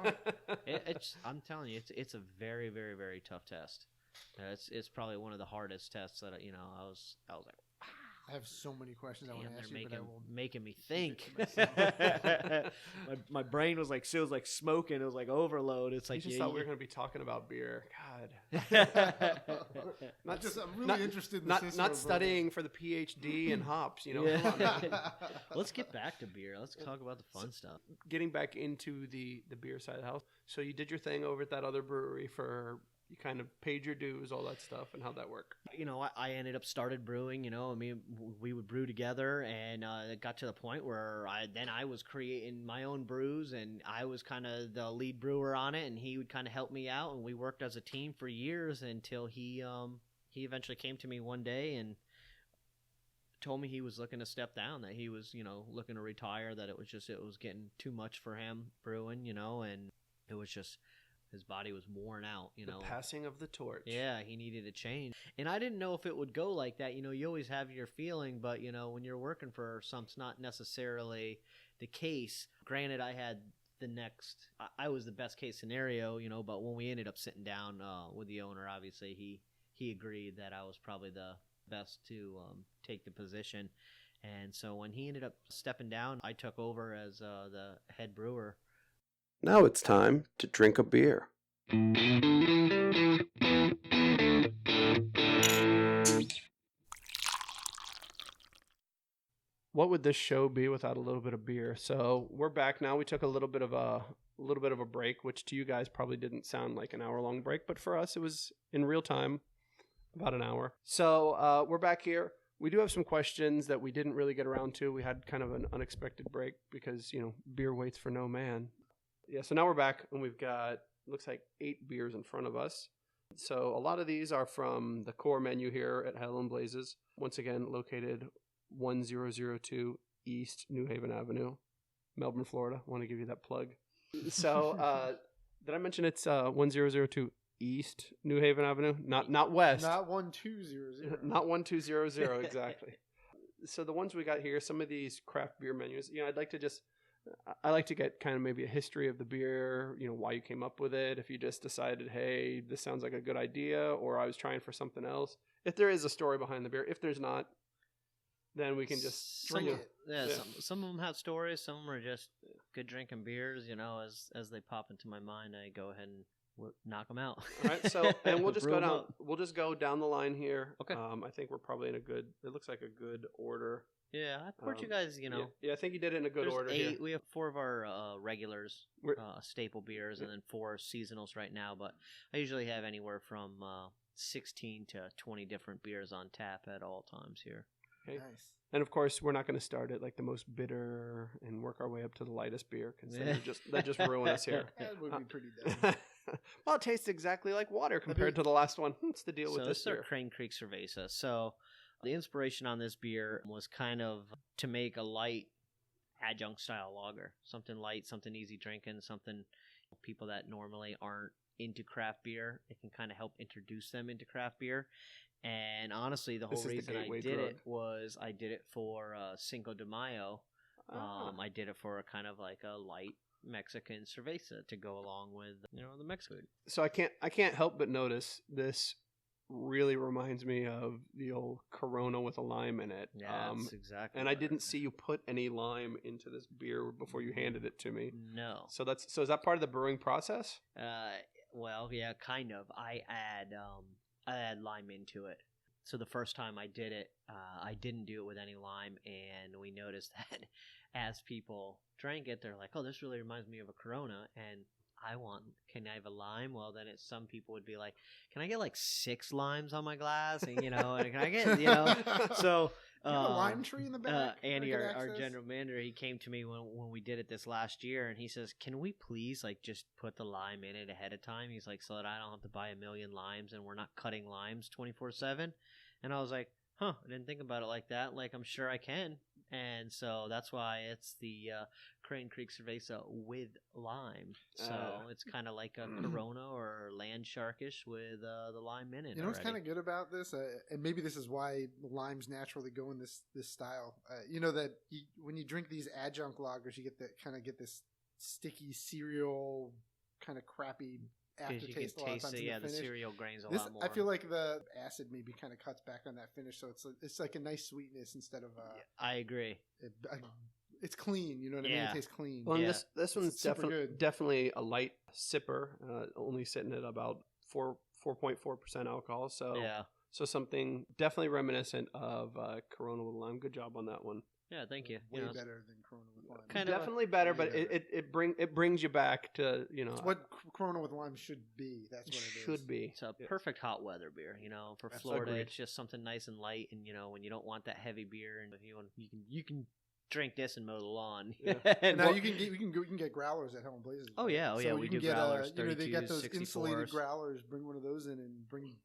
B: I'm telling you, it's a very, very, very tough test. It's probably one of the hardest tests that I was like.
C: I have so many questions I want to ask you, but I will
B: making me think. my brain was like smoking. It was like overload. It's like
A: you just thought we were going to be talking about beer. God,
C: I'm really interested in
A: not studying for the PhD in hops.
B: Let's get back to beer. Let's talk about the fun stuff.
A: Getting back into the beer side of the house. So you did your thing over at that other brewery for. You kind of paid your dues, all that stuff, and how'd that work?
B: I ended up started brewing. We would brew together, and it got to the point where I was creating my own brews, and I was kind of the lead brewer on it, and he would kind of help me out, and we worked as a team for years until he eventually came to me one day and told me he was looking to step down, that he was looking to retire, that it was getting too much for him brewing, and it was just. His body was worn out, The
A: passing of the torch.
B: Yeah, he needed a change. And I didn't know if it would go like that. You always have your feeling, but, when you're working for something, it's not necessarily the case. Granted, I was the best case scenario, but when we ended up sitting down with the owner, obviously he agreed that I was probably the best to take the position. And so when he ended up stepping down, I took over as the head brewer.
A: Now it's time to drink a beer. What would this show be without a little bit of beer? So we're back now. We took a little bit of a break, which to you guys probably didn't sound like an hour-long break, but for us it was in real time, about an hour. So we're back here. We do have some questions that we didn't really get around to. We had kind of an unexpected break because, beer waits for no man. Yeah, so now we're back, and we've got, looks like 8 beers in front of us. So a lot of these are from the core menu here at Hell and Blazes. Once again, located 1002 East New Haven Avenue, Melbourne, Florida. I want to give you that plug. So did I mention it's 1002 East New Haven Avenue? Not West.
C: Not 1200.
A: Not 1200, exactly. So the ones we got here, some of these craft beer menus, I like to get kind of maybe a history of the beer, why you came up with it, if you just decided, hey, this sounds like a good idea, or I was trying for something else. If there is a story behind the beer. If there's not, then we can just drink it.
B: Yeah. Some of them have stories. Some of them are just good drinking beers. As they pop into my mind, I go ahead and knock them out.
A: All right. So, and we'll just go down. We'll just go down the line here.
B: Okay.
A: I think we're probably in a good. It looks like a good order.
B: Yeah, I poured you guys,
A: Yeah, I think you did it in a good order
B: 8,
A: here.
B: We have 4 of our regulars, staple beers, and then 4 seasonals right now. But I usually have anywhere from 16 to 20 different beers on tap at all times here.
C: Okay. Nice.
A: And of course, we're not going to start at like the most bitter and work our way up to the lightest beer because they just ruin us here.
C: That would be pretty dumb.
A: Well, it tastes exactly like water compared to the last one. What's the deal with this beer?
B: So this is our Crane Creek Cerveza. So the inspiration on this beer was kind of to make a light adjunct style lager. Something light, something easy drinking, something people that normally aren't into craft beer, it can kind of help introduce them into craft beer. And honestly, the whole reason I did it was I did it for Cinco de Mayo. I did it for a kind of like a light Mexican cerveza to go along with the Mexican food.
A: So I can't help but notice this really reminds me of the old Corona with a lime in it.
B: Yeah, that's exactly.
A: And I didn't see you put any lime into this beer before you handed it to me.
B: No.
A: So is that part of the brewing process?
B: Well, yeah, kind of. I add lime into it. So the first time I did it, I didn't do it with any lime, and we noticed that as people drank it, they're like, "Oh, this really reminds me of a Corona," and can I have a lime? Well, then some people would be like, can I get like 6 limes on my glass? And, and can I get, so.
C: You have a lime tree in the back?
B: Andy, our general manager, he came to me when we did it this last year, and he says, can we please like just put the lime in it ahead of time? He's like, so that I don't have to buy a million limes and we're not cutting limes 24/7. And I was like, I didn't think about it like that. Like, I'm sure I can. And so that's why it's the Crane Creek Cerveza with lime. So it's kind of like a Corona or Land Sharkish with the lime in it.
C: You know what's kind of good about this, and maybe this is why limes naturally go in this style. You know that when you drink these adjunct lagers, you get this sticky cereal kind of crappy aftertaste.
B: The cereal grains a lot more.
C: I feel like the acid maybe kind of cuts back on that finish, so it's like a nice sweetness instead of.
B: I agree.
C: It's clean, you know what I mean? It tastes clean.
A: Well, this one's definitely a light sipper, only sitting at about 4.4% alcohol. So so something definitely reminiscent of Corona with lime. Good job on that one.
B: Yeah, thank you.
C: Way better than Corona with lime.
A: Definitely better, but it brings you back to
C: It's what Corona with lime should be. That's what it
A: should be.
B: It's a perfect hot weather beer. For Florida, it's just something nice and light, and when you don't want that heavy beer, and you can drink this and mow the lawn.
C: Now you can get growlers at Home Blazes.
B: Oh yeah, we do growlers.
C: They got those
B: 64s.
C: insulated growlers. Bring one of those in and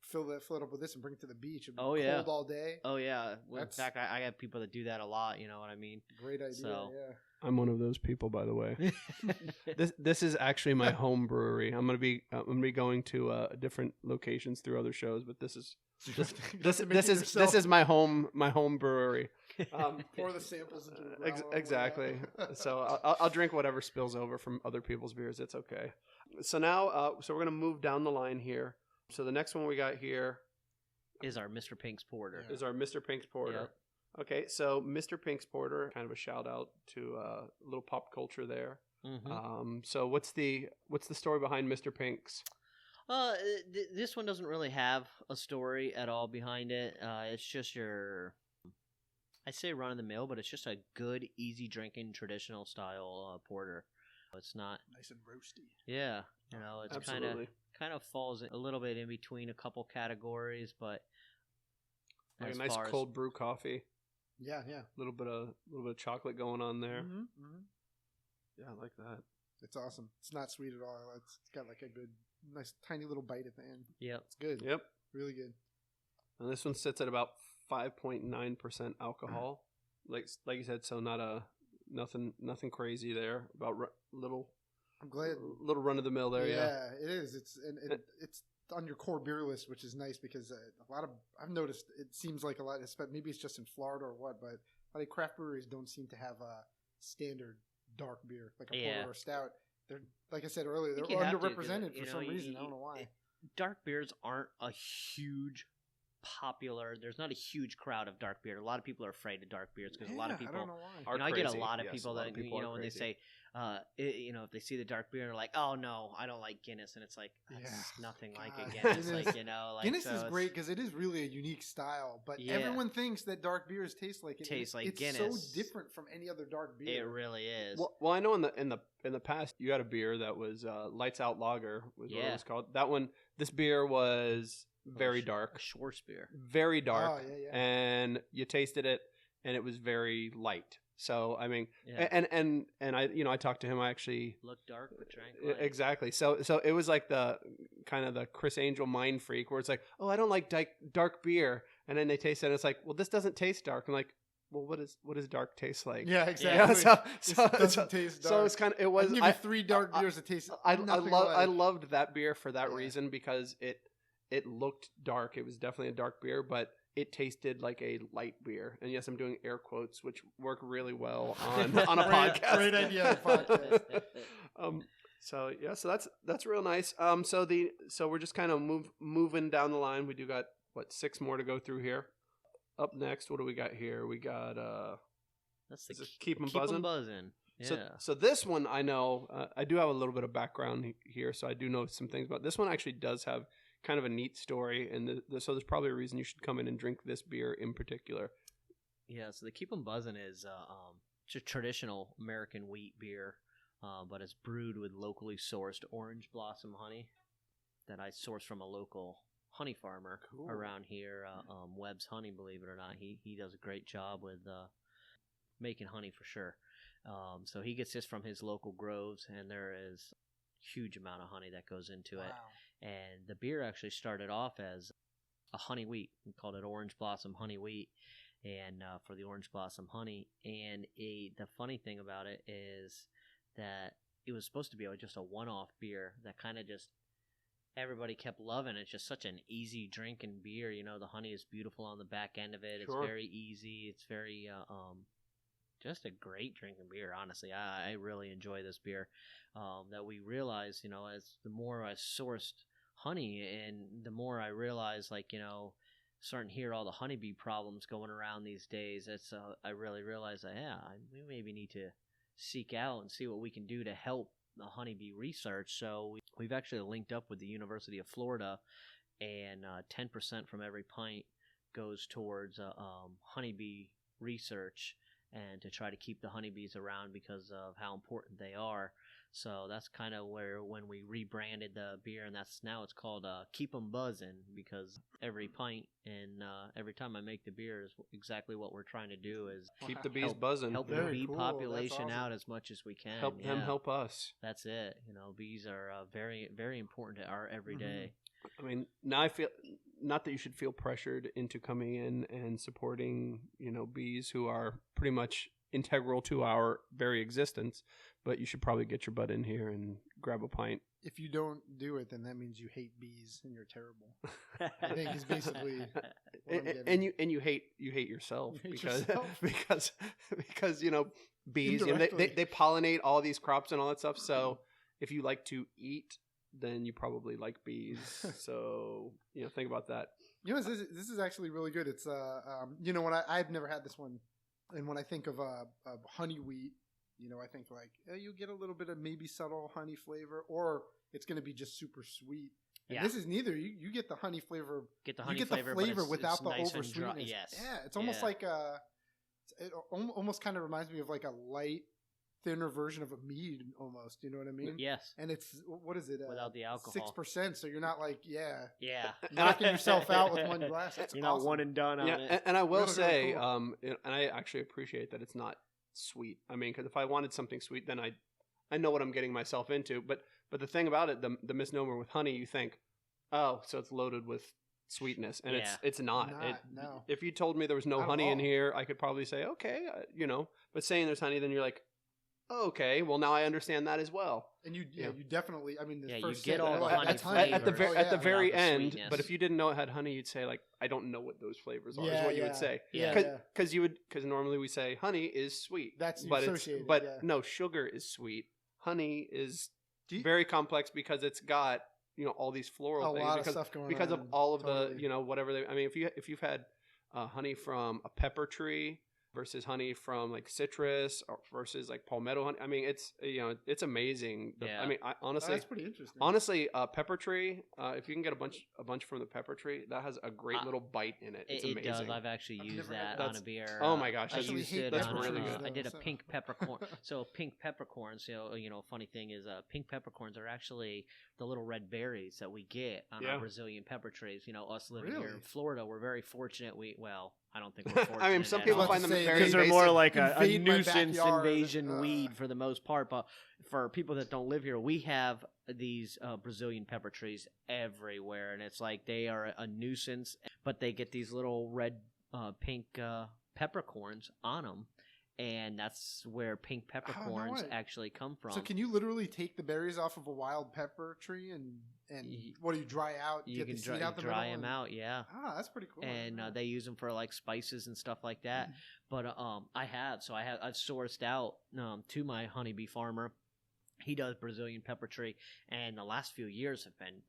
C: fill it up with this and bring it to the beach. It'll be cold all day.
B: Oh yeah. In fact, I have people that do that a lot. You know what I mean?
C: Great idea.
B: So,
C: yeah.
A: I'm one of those people, by the way. This is actually my home brewery. I'm gonna be going to different locations through other shows, but this is my home brewery.
C: Pour the samples into the growler.
A: Exactly. So I'll drink whatever spills over from other people's beers. It's okay. So now, we're gonna move down the line here. So the next one we got here
B: is our Mr. Pink's Porter.
A: Yep. Okay, so Mr. Pink's Porter, kind of a shout out to a little pop culture there. Mm-hmm. So what's the story behind Mr. Pink's?
B: This one doesn't really have a story at all behind it. It's just I say run of the mill, but it's just a good, easy drinking, traditional style porter. It's not
C: nice and roasty.
B: Yeah, it's kind of falls a little bit in between a couple categories, but
A: like a nice cold brew coffee.
C: Yeah.
A: A little bit of chocolate going on there.
C: Mm-hmm. Mm-hmm.
A: Yeah, I like that.
C: It's awesome. It's not sweet at all. It's got like a good, nice, tiny little bite at the end.
B: Yeah,
C: it's good.
A: Yep,
C: really good.
A: And this one sits at about 5.9% alcohol. Like you said, so nothing crazy there. About little.
C: I'm glad.
A: Little run of the mill there.
C: Yeah, it is. It's on your core beer list, which is nice because I've noticed it seems like a lot, maybe it's just in Florida or what, but a lot of craft breweries don't seem to have a standard dark beer like a porter or a stout. They're, like I said earlier, they're underrepresented for some reason. I don't know why.
B: Dark beers aren't a huge popular. There's not a huge crowd of dark beer. A lot of people are afraid of dark beers because a lot of people.
C: I don't know why.
B: I get a lot of people that when they say, if they see the dark beer, they're like, "Oh no, I don't like Guinness," and it's like that's nothing like a Guinness.
C: Guinness is great because it is really a unique style, but everyone thinks that dark beers taste like
B: Guinness.
C: It's so different from any other dark beer.
B: It really is.
A: Well, I know in the past you had a beer that was Lights Out Lager was what it was called. That one, this beer was very dark.
B: A Schwartz beer.
A: Very dark. Oh, yeah. And you tasted it and it was very light. So I mean, and I talked to him. I actually
B: looked dark but drank light.
A: Exactly. So it was like the kind of the Chris Angel mind freak, where it's like, oh, I don't like dark beer, and then they taste it, and it's like, well, this doesn't taste dark. I'm like, well, what does dark taste like?
C: Yeah, exactly.
A: So
C: it doesn't taste dark.
A: So it's kind of it was.
C: I can give you 3 dark beers that taste.
A: I loved that beer for that reason because it looked dark. It was definitely a dark beer, but it tasted like a light beer. And yes, I'm doing air quotes, which work really well on a podcast.
C: Great idea on a podcast.
A: So that's real nice. So we're just kind of moving down the line. We do got 6 more to go through here. Up next, what do we got here? We got
B: that's the
A: Keep 'em Buzzin'.
B: Yeah.
A: So this one I know I do have a little bit of background here, so I do know some things about this one. Actually does have kind of a neat story, and so there's probably a reason you should come in and drink this beer in particular.
B: Yeah, so the Keep 'em Buzzin' is it's a traditional American wheat beer, but it's brewed with locally sourced orange blossom honey that I source from a local honey farmer around here, Webb's Honey, believe it or not. He does a great job with making honey for sure. So he gets this from his local groves, and there is a huge amount of honey that goes into it. And the beer actually started off as a honey wheat. We called it Orange Blossom Honey Wheat. and for the orange blossom honey. And the funny thing about it is that it was supposed to be just a one-off beer that kind of just everybody kept loving. It's just such an easy drinking beer. The honey is beautiful on the back end of it. It's very easy. It's very just a great drinking beer. Honestly, I really enjoy this beer. That we realized, as the more I sourced honey, and the more I realized, starting to hear all the honeybee problems going around these days. I really realized that we maybe need to seek out and see what we can do to help the honeybee research. So we've actually linked up with the University of Florida, and 10% from every pint goes towards honeybee research, and to try to keep the honeybees around because of how important they are. So that's kind of when we rebranded the beer, and now it's called Keep 'em Buzzin', because every pint and every time I make the beer is exactly what we're trying to do is
A: keep the bees buzzing.
B: Help the bee population out as much as we can.
A: Help them help us.
B: That's it. Bees are very, very important to our everyday.
A: I mean, now I feel not that you should feel pressured into coming in and supporting, bees who are pretty much integral to our very existence, but you should probably get your butt in here and grab a pint.
C: If you don't do it, then that means you hate bees and you're terrible. I think is basically
A: and you hate yourself, because bees, they pollinate all these crops and all that stuff. So if you like to eat, then you probably like bees. So think about that.
C: This is actually really good. It's when I've never had this one, and when I think of honey wheat, I think you get a little bit of maybe subtle honey flavor, or it's going to be just super sweet. And this is neither. You get the honey flavor.
B: Get the honey
C: flavor without the
B: nice
C: over sweetness.
B: Yes.
C: Yeah, it's almost like it almost kind of reminds me of like a light, thinner version of a mead almost. You know what I mean?
B: Yes.
C: And it's, what is it?
B: Without the alcohol.
C: 6%. So you're not
B: Yeah.
C: knocking yourself out with one glass. That's
B: you're
C: awesome.
B: not one and done on it.
A: And I will
C: Really,
A: say,
C: really cool.
A: And I actually appreciate that it's not sweet. I mean, because if I wanted something sweet, then I know what I'm getting myself into. But the thing about it, the misnomer with honey, you think, oh, so it's loaded with sweetness, and it's not.
C: No.
A: If you told me there was no
C: Not
A: honey
C: at
A: in
C: all.
A: here, I could probably say, okay, But saying there's honey, then you're like, oh, okay, well now I understand that as well.
C: And you definitely, I mean,
B: you
C: first
B: get
C: sip,
B: all the
C: like,
B: honey
C: that's
A: At the
B: flavors.
A: very
B: the
A: end,
B: sweetness.
A: but if you didn't know it had honey, you'd say I don't know what those flavors are. Is
C: Yeah,
A: what you would say.
B: Yeah.
A: Because normally we say honey is sweet.
C: That's
A: but
C: associated.
A: no, sugar is sweet. Honey is
C: Do you-
A: very complex because it's got all these floral
C: a
A: things
C: lot
A: because
C: of stuff going
A: because
C: on.
A: of all of
C: Totally.
A: the whatever they. I mean, if you've had honey from a pepper tree versus honey from like citrus or versus like palmetto honey. I mean, it's amazing. I mean, honestly,
C: that's pretty interesting.
A: Honestly, pepper tree. If you can get a bunch from the pepper tree, that has a great little bite in it. It's amazing.
B: It does. I've actually used
C: never had
B: that on a beer.
A: Oh my gosh,
B: I
A: that's
B: used it on
A: really good.
B: I did a
C: So-
B: pink peppercorn. So pink peppercorns. Funny thing is, pink peppercorns are actually the little red berries that we get on our Brazilian pepper trees. Us living here in Florida, we're very fortunate. I don't think we're fortunate.
A: I mean, some
B: at
A: people
B: all.
A: find them very
B: because they're
A: invasive.
B: more like a
C: Invade my
B: nuisance
C: backyard.
B: invasion weed for the most part. But for people that don't live here, we have these Brazilian pepper trees everywhere, and it's like they are a nuisance. But they get these little red, pink peppercorns on them, and that's where pink peppercorns
C: way.
B: actually come from.
C: So can you literally take the berries off of a wild pepper tree and what do you dry out?
B: You
C: get
B: can
C: the seed out the
B: dry
C: middle
B: them out, yeah.
C: Ah, that's pretty cool.
B: And they use them for like spices and stuff like that. But I've sourced out to my honeybee farmer. He does Brazilian pepper tree, and the last few years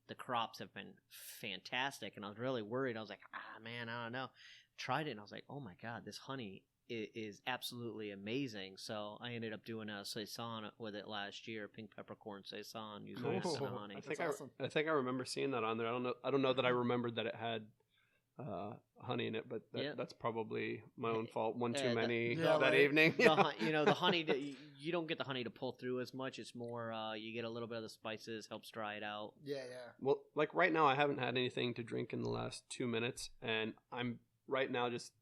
B: the crops have been fantastic. And I was really worried. I was like, man, I don't know. Tried it, and I was like, oh my god, this honey is absolutely amazing. So I ended up doing a saison with it last year, pink peppercorn saison using
C: Cool.
B: this kind of honey.
A: I think I remember seeing that on there. I don't know that I remembered that it had honey in it, but that's probably my own fault. One too many that evening.
B: The honey that you don't get the honey to pull through as much. It's more you get a little bit of the spices, helps dry it out.
C: Yeah.
A: Well, like right now, I haven't had anything to drink in the last 2 minutes, and I'm right now just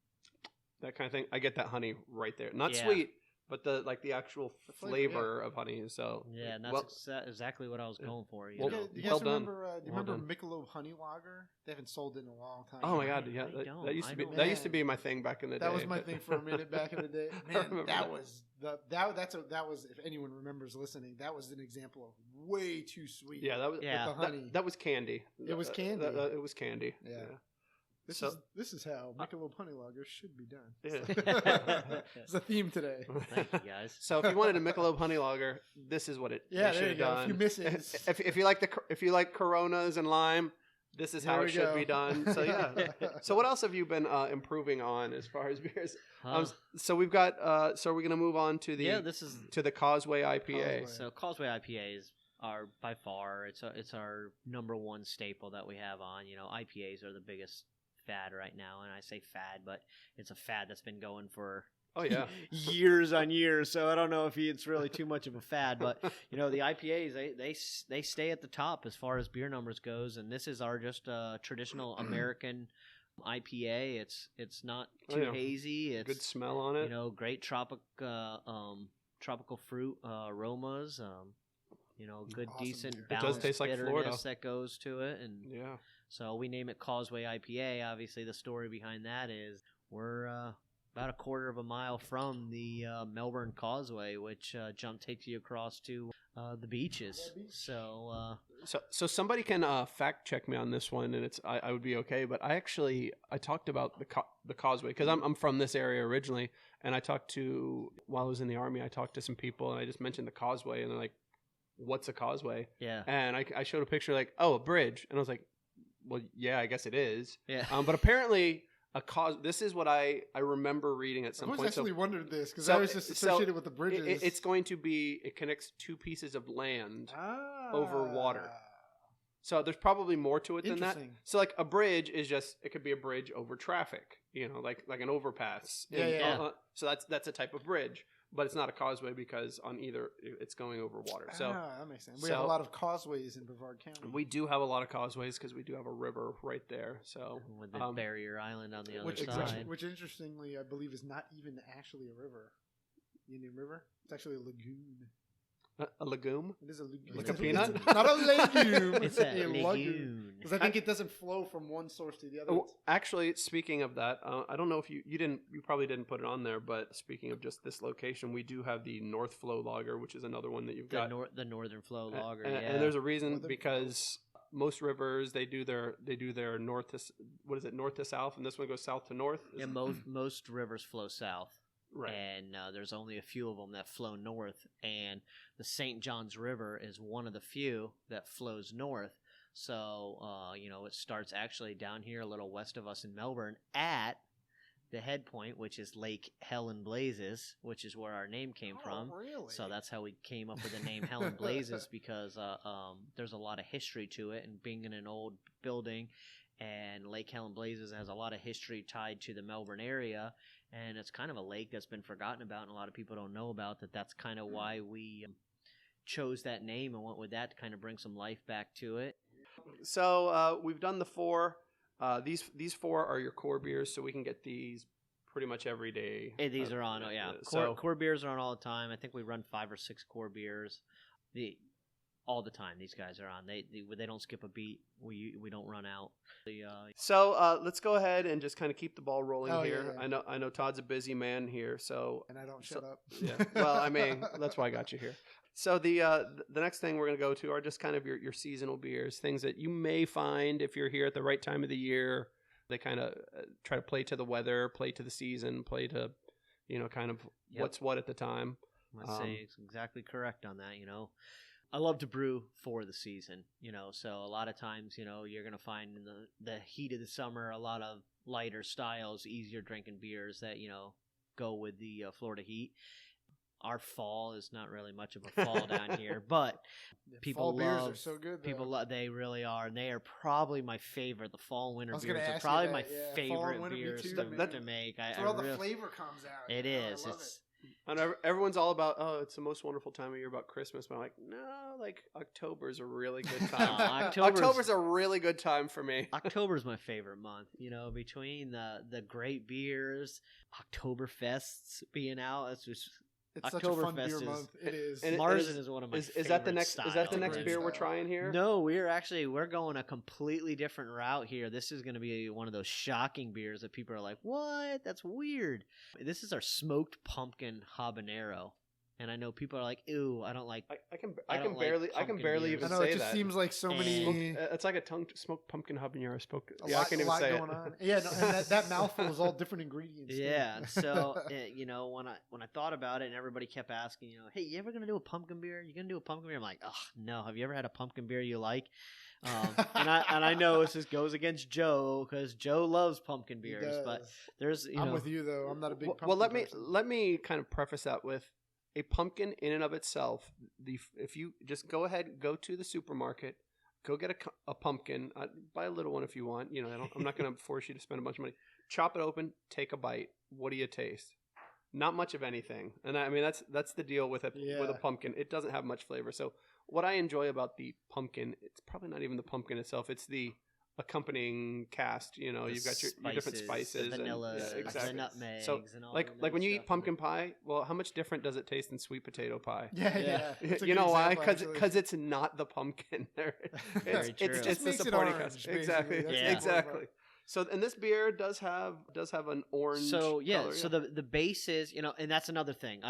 A: that kind of thing. I get that honey right there. Not sweet,
D: but the actual flavor of honey. So
B: yeah, and that's exactly what I was going for.
D: Well,
C: Do you guys remember Michelob Honey Lager? They haven't sold it in a long time.
D: Oh my god, yeah, that used to be my thing back in the day.
C: That was my thing for a minute back in the day. Man, that was if anyone remembers listening, that was an example of way too sweet.
D: Yeah, that was
C: with the honey.
D: That was candy.
C: It was candy.
D: It was candy.
C: Yeah. This is how Michelob Honey Lager should be done.
D: Yeah.
C: It's a theme today.
B: Thank you, guys.
D: So if you wanted a Michelob Honey Lager, this is what it should have done.
C: A few misses.
D: If you like Coronas and lime, this is how it should be done. So yeah. So what else have you been improving on as far as beers? So we've got. So we're gonna move on to the Causeway IPA.
B: So Causeway IPAs are by far it's our number one staple that we have on. IPAs are the biggest fad right now, and I say fad, but it's a fad that's been going for years on years. So I don't know if it's really too much of a fad, but the IPAs they stay at the top as far as beer numbers goes, and this is our just traditional American IPA. It's not too hazy. It's
D: good smell on it.
B: Great tropical fruit aromas. Good
C: awesome
B: decent
C: beer.
B: balance.
D: It does taste like Florida
B: that goes to it, and so we name it Causeway IPA. Obviously, the story behind that is we're about a quarter of a mile from the Melbourne Causeway, which takes you across to the beaches. So
D: somebody can fact check me on this one, and I would be okay. But I talked about the Causeway because I'm from this area originally, and while I was in the Army, I talked to some people, and I just mentioned the Causeway, and they're like, "What's a causeway?"
B: Yeah,
D: and I showed a picture like, "Oh, a bridge," and I was like, "Well, yeah, I guess it is."
B: Yeah,
D: but apparently. This is what I remember reading at some point.
C: I actually wondered this because I was just associated with the bridges.
D: It connects two pieces of land over water. So there's probably more to it than that. So like a bridge is it could be a bridge over traffic, like an overpass. So that's a type of bridge. But it's not a causeway because on either it's going over water. So
C: that makes sense. We have a lot of causeways in Brevard County.
D: We do have a lot of causeways because we do have a river right there. So
B: with the barrier island on the other side,
C: which interestingly I believe is not even actually a river. The Indian River. It's actually a lagoon.
D: A legume?
C: It is a lagoon.
D: Like a peanut?
C: Not a legume.
B: It's a lagoon.
C: Because I think it doesn't flow from one source to the other.
D: Actually, speaking of that, I don't know if you probably didn't put it on there, but speaking of just this location, we do have the North Flow Lager, which is another one that you've got.
B: The Northern Flow Lager,
D: and there's a reason because most rivers they do their north to south, and this one goes south to north.
B: Yeah, most rivers flow south.
D: Right.
B: And there's only a few of them that flow north, and the St. John's River is one of the few that flows north. So, it starts actually down here a little west of us in Melbourne at the head point, which is Lake Helen Blazes, which is where our name came from.
C: Really?
B: So that's how we came up with the name Helen Blazes because there's a lot of history to it, and being in an old building, and Lake Helen Blazes has a lot of history tied to the Melbourne area. And it's kind of a lake that's been forgotten about, and a lot of people don't know about that. That's kind of why we chose that name and went with that to kind of bring some life back to it.
D: So we've done the 4. These 4 are your core beers, so we can get these pretty much every day.
B: Hey, these are on, core beers are on all the time. I think we run 5 or 6 core beers. All the time these guys are on. They don't skip a beat. We don't run out.
D: So let's go ahead and just kind of keep the ball rolling here.
C: Yeah.
D: I know Todd's a busy man here,
C: and I don't shut up.
D: Yeah. Well, I mean, that's why I got you here. So the next thing we're going to go to are just kind of your seasonal beers, things that you may find if you're here at the right time of the year. They kind of try to play to the weather, play to the season, play to kind of what's what at the time.
B: I'd say it's exactly correct on that. I love to brew for the season, so a lot of times, you're going to find in the heat of the summer, a lot of lighter styles, easier drinking beers that, go with the Florida heat. Our fall is not really much of a fall down here, but people
C: fall beers are so good.
B: They really are, and they are probably my favorite. The fall and winter beers are probably my favorite beers to make.
C: That's where all the flavor comes out.
B: It is. It's
D: And everyone's all about, it's the most wonderful time of year about Christmas. But I'm like, no, October's a really good time. October's a really good time for me.
B: October's my favorite month. Between the great beers, Oktoberfests being out, it's just
C: It's such a fun beer month. It is.
B: Marzen is one of my
D: is
B: favorite
D: that the next
B: styles.
D: Is that the next beer we're trying here?
B: No, we're going a completely different route here. This is going to be one of those shocking beers that people are like, "What? That's weird." This is our smoked pumpkin habanero. And I know people are like, "Ew, I don't like." I can barely even say that.
C: I know, it just seems like so many.
D: It's like a smoked pumpkin habanero.
C: I can't even say it. Yeah, no, and that mouthful is all different ingredients.
B: Yeah, so when I thought about it, and everybody kept asking, "Hey, you ever gonna do a pumpkin beer? You gonna do a pumpkin beer?" I'm like, "Oh no, have you ever had a pumpkin beer you like?" And I know this goes against Joe because Joe loves pumpkin beers, but there's
C: I'm with you though. I'm not a big pumpkin.
D: Well, let me kind of preface that with. A pumpkin in and of itself, if you just go to the supermarket, go get a pumpkin, buy a little one if you want. I'm not going to force you to spend a bunch of money. Chop it open, take a bite. What do you taste? Not much of anything. And I mean that's the deal with a pumpkin. It doesn't have much flavor. So what I enjoy about the pumpkin, it's probably not even the pumpkin itself. It's the accompanying cast. You've got your different spices,
B: the vanillas,
D: exactly.
B: the nutmegs,
D: so
B: and all
D: like when you eat pumpkin pie, well, how much different does it taste than sweet potato pie?
C: Yeah.
D: You know why? Because it's not the pumpkin. It's the supporting cast. Exactly. Exactly. So, and this beer does have an orange.
B: So
D: color,
B: so the base is and that's another thing.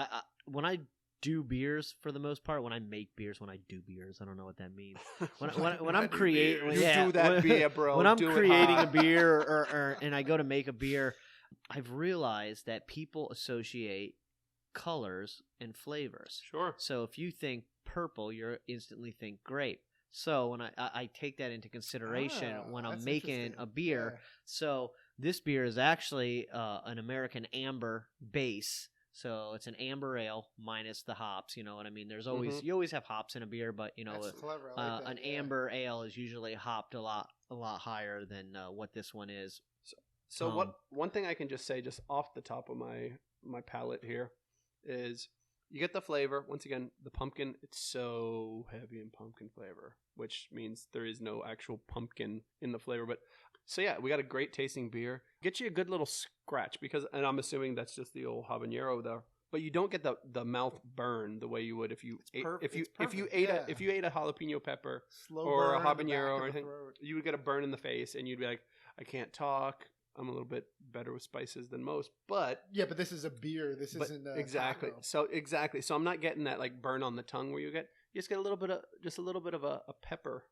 B: When I do beers for the most part. When I make beers, when I do beers, I don't know what that means. When I'm creating,
D: do that beer, bro.
B: When I'm creating a beer or and I go to make a beer, I've realized that people associate colors and flavors.
D: Sure.
B: So if you think purple, you instantly think grape. So when I take that into consideration when I'm making a beer. Yeah. So this beer is actually an American amber base. So it's an amber ale minus the hops. You know what I mean? There's always you always have hops in a beer, but
C: That's clever. I like that,
B: an amber ale is usually hopped a lot higher than what this one is.
D: So one thing I can just say, just off the top of my palate here, is you get the flavor. Once again, the pumpkin, it's so heavy in pumpkin flavor, which means there is no actual pumpkin in the flavor. But so yeah, we got a great tasting beer. Get you a good little scratch and I'm assuming that's just the old habanero there. But you don't get the mouth burn the way you would if you ate a jalapeno pepper or a habanero or anything. You would get a burn in the face and you'd be like, I can't talk. I'm a little bit better with spices than most, but
C: but this is a beer. This isn't
D: exactly.
C: Taco.
D: So I'm not getting that like burn on the tongue where you just get a little bit of a pepper.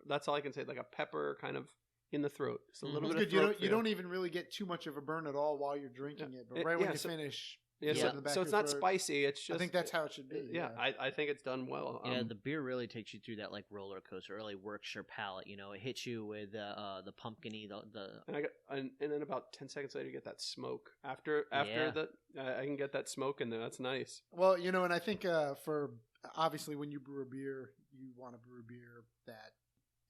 D: That's all I can say, like a pepper kind of in the throat. Just a little bit.
C: You don't even really get too much of a burn at all while you're drinking it, but when you finish.
D: So it's not spicy. It's just.
C: I think that's how it should be.
D: I think it's done well.
B: The beer really takes you through that like roller coaster. It really works your palate. It hits you with the pumpkin-y.
D: And then about 10 seconds later, you get that smoke. After I can get that smoke in there. That's nice.
C: Well, and I think for obviously when you brew a beer, you want to brew a beer that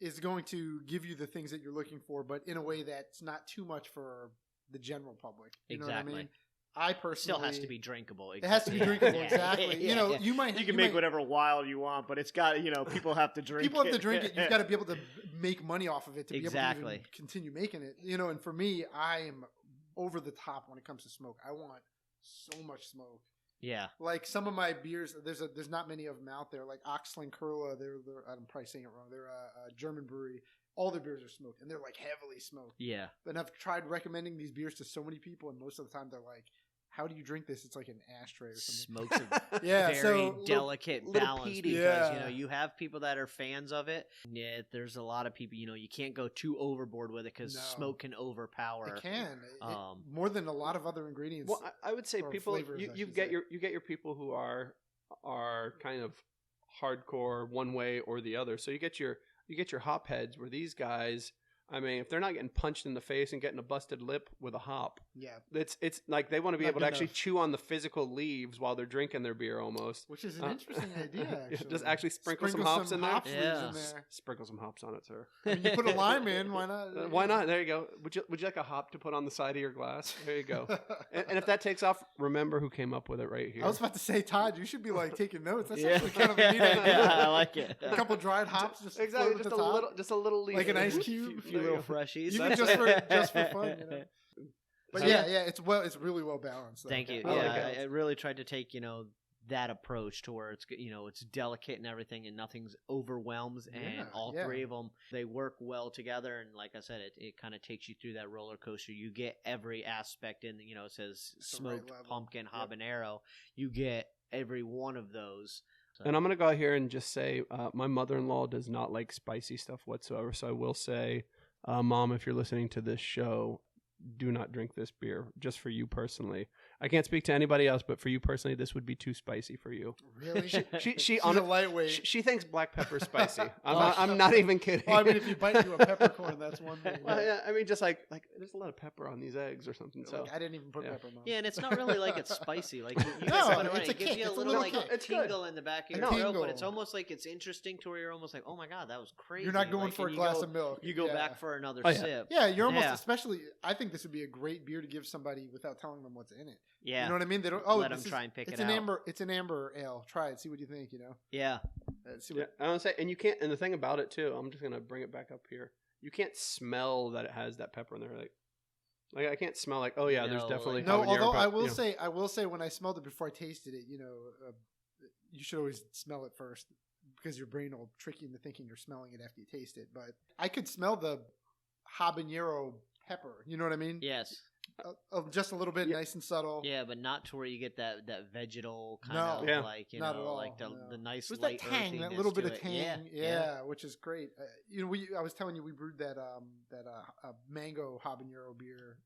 C: is going to give you the things that you're looking for, but in a way that's not too much for the general public. You know what I mean? I personally
B: still has to be drinkable.
C: Exactly. It has to be drinkable, exactly. You
B: can make whatever wild you want, but it's got people have to drink.
C: People have to drink it. You've got to be able to make money off of it to be able to even continue making it. And for me, I am over the top when it comes to smoke. I want so much smoke.
B: Yeah.
C: Like some of my beers, there's not many of them out there. Like Oxland Kurla, I'm probably saying it wrong. They're a German brewery. All their beers are smoked, and they're like heavily smoked.
B: Yeah.
C: And I've tried recommending these beers to so many people, and most of the time they're like, how do you drink this? It's like an ashtray or something.
B: Smokes a very delicate balance because you have people that are fans of it. Yeah, there's a lot of people. You can't go too overboard with it because smoke can overpower.
C: It can more than a lot of other ingredients.
D: Well, I would say people you get your people who are kind of hardcore one way or the other. So you get your hop heads where these guys. I mean, if they're not getting punched in the face and getting a busted lip with a hop, it's like they want to be able to actually chew on the physical leaves while they're drinking their beer almost.
C: Which is an interesting idea, actually.
D: Just actually sprinkle some hops in there.
C: Yeah.
D: Sprinkle some hops on it, sir.
C: I mean, you put a lime in, why not?
D: Why not? There you go. Would you like a hop to put on the side of your glass? There you go. and if that takes off, remember who came up with it right here.
C: I was about to say, Todd, you should be like taking notes. That's actually kind of a neat idea.
B: I like it.
C: A couple dried hops, just
D: a little leaf.
C: Like an ice cube.
B: A few little freshies.
C: Even just for fun, But it's really well balanced. Though.
B: Thank you. I really tried to take that approach to where it's delicate and everything, and nothing's overwhelms, and all three of them, they work well together. And like I said, it kind of takes you through that roller coaster. You get every aspect in. It says smoked pumpkin habanero. You get every one of those. So.
D: And I'm gonna go out here and just say, my mother-in-law does not like spicy stuff whatsoever. So I will say, Mom, if you're listening to this show, do not drink this beer, just for you personally. I can't speak to anybody else, but for you personally, this would be too spicy for you.
C: Really?
D: She's
C: a lightweight.
D: She thinks black pepper is spicy. I'm not even kidding.
C: Well, I mean, if you bite into a peppercorn, that's one thing.
D: Well, yeah, I mean, just like there's a lot of pepper on these eggs or something. So
C: I didn't even put pepper on.
B: Yeah, and it's not really like it's spicy. Like it gives you a little tingle in the back of your throat, but it's almost like it's interesting to where you're almost like, oh my god, that was crazy.
C: You're not going for a glass of milk.
B: You go back for another sip.
C: Yeah, you're almost especially. I think this would be a great beer to give somebody without telling them what's in it.
B: Yeah,
C: you know what I mean. They don't
B: let them try and pick it
C: out. It's an amber ale. Try it. See what you think.
B: Yeah.
D: I want to say, and you can't. And the thing about it too, I'm just gonna bring it back up here. You can't smell that it has that pepper in there. Like I can't smell like, oh yeah, there's definitely
C: no. Although I will say when I smelled it before I tasted it, you should always smell it first because your brain will trick you into thinking you're smelling it after you taste it. But I could smell the habanero pepper. You know what I mean?
B: Yes.
C: Just a little bit, nice and subtle.
B: Yeah, but not to where you get that vegetal kind of
C: not at all.
B: Like the nice
C: light
B: that
C: tang, that little bit of tang. Yeah, which is great. I was telling you we brewed that mango habanero beer.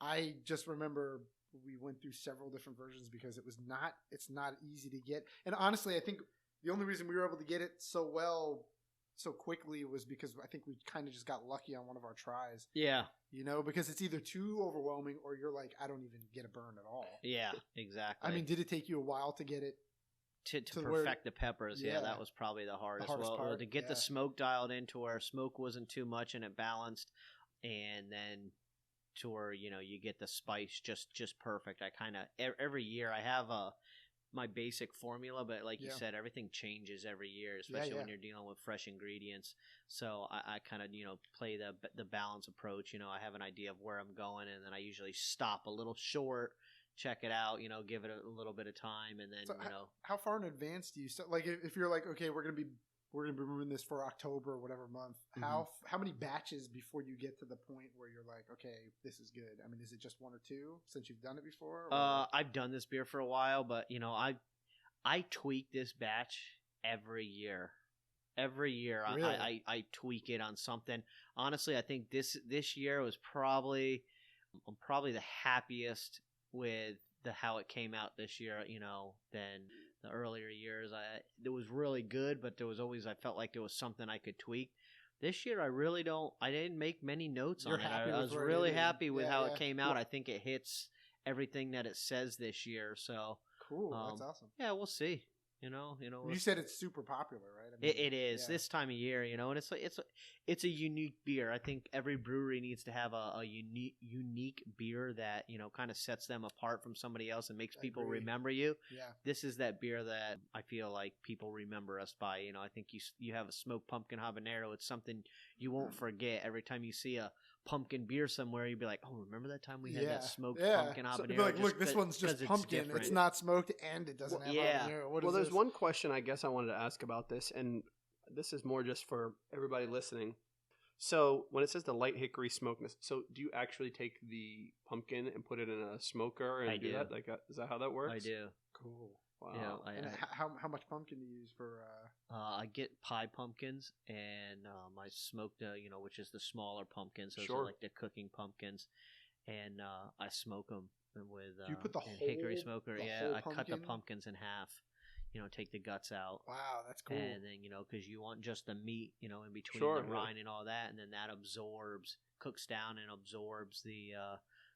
C: I just remember we went through several different versions because it's not easy to get. And honestly, I think the only reason we were able to get it so quickly was because I think we kind of just got lucky on one of our tries.
B: Yeah.
C: Because it's either too overwhelming or you're like, I don't even get a burn at all.
B: Yeah, exactly.
C: I mean, did it take you a while to get it?
B: To perfect the peppers, that was probably the hardest.
C: Part.
B: To get the smoke dialed into where smoke wasn't too much and it balanced, and then to where, you get the spice just perfect. I kind of, every year I have my basic formula, but like you said, everything changes every year, especially when you're dealing with fresh ingredients. So I kind of play the balance approach. I have an idea of where I'm going, and then I usually stop a little short, check it out, give it a little bit of time, and then
C: how far in advance do you start? Like if you're like, okay, we're gonna be brewing this for October or whatever month. Mm-hmm. How many batches before you get to the point where you're like, okay, this is good? I mean, is it just one or two since you've done it before?
B: I've done this beer for a while, but I tweak this batch every year. Every year, really? I tweak it on something. Honestly, I think this year was I'm probably the happiest with how it came out this year. Than the earlier years. It was really good, but there was always, I felt like there was something I could tweak. This year, I didn't make many notes on it. I was really happy with how it came out. Cool. I think it hits everything that it says this year. So
C: cool. That's awesome.
B: Yeah, we'll see.
C: You said it's super popular, right? I mean,
B: it is this time of year, and it's a unique beer. I think every brewery needs to have a unique beer that kind of sets them apart from somebody else and makes people remember you.
C: Yeah,
B: this is that beer that I feel like people remember us by. I think you have a smoked pumpkin habanero. It's something you won't forget. Every time you see a pumpkin beer somewhere, you'd be like, oh, remember that time we had that smoked pumpkin habanero? So
C: be like, look, this one's just pumpkin. It's not smoked and it doesn't have habanero.
D: There's one question I guess I wanted to ask about this, and this is more just for everybody listening. So when it says the light hickory smokiness, so do you actually take the pumpkin and put it in a smoker and do that? Like, is that how that works?
B: I do.
C: Cool.
D: Wow.
C: And how much pumpkin do you use for?
B: I get pie pumpkins, and I smoke which is the smaller pumpkins, those are like the cooking pumpkins, and I smoke them with.
C: Do you put the whole
B: hickory smoker? I
C: pumpkin?
B: cut the pumpkins in half. Take the guts out.
C: Wow, that's cool.
B: And then because you want just the meat, in between the rind and all that, and then that cooks down and absorbs the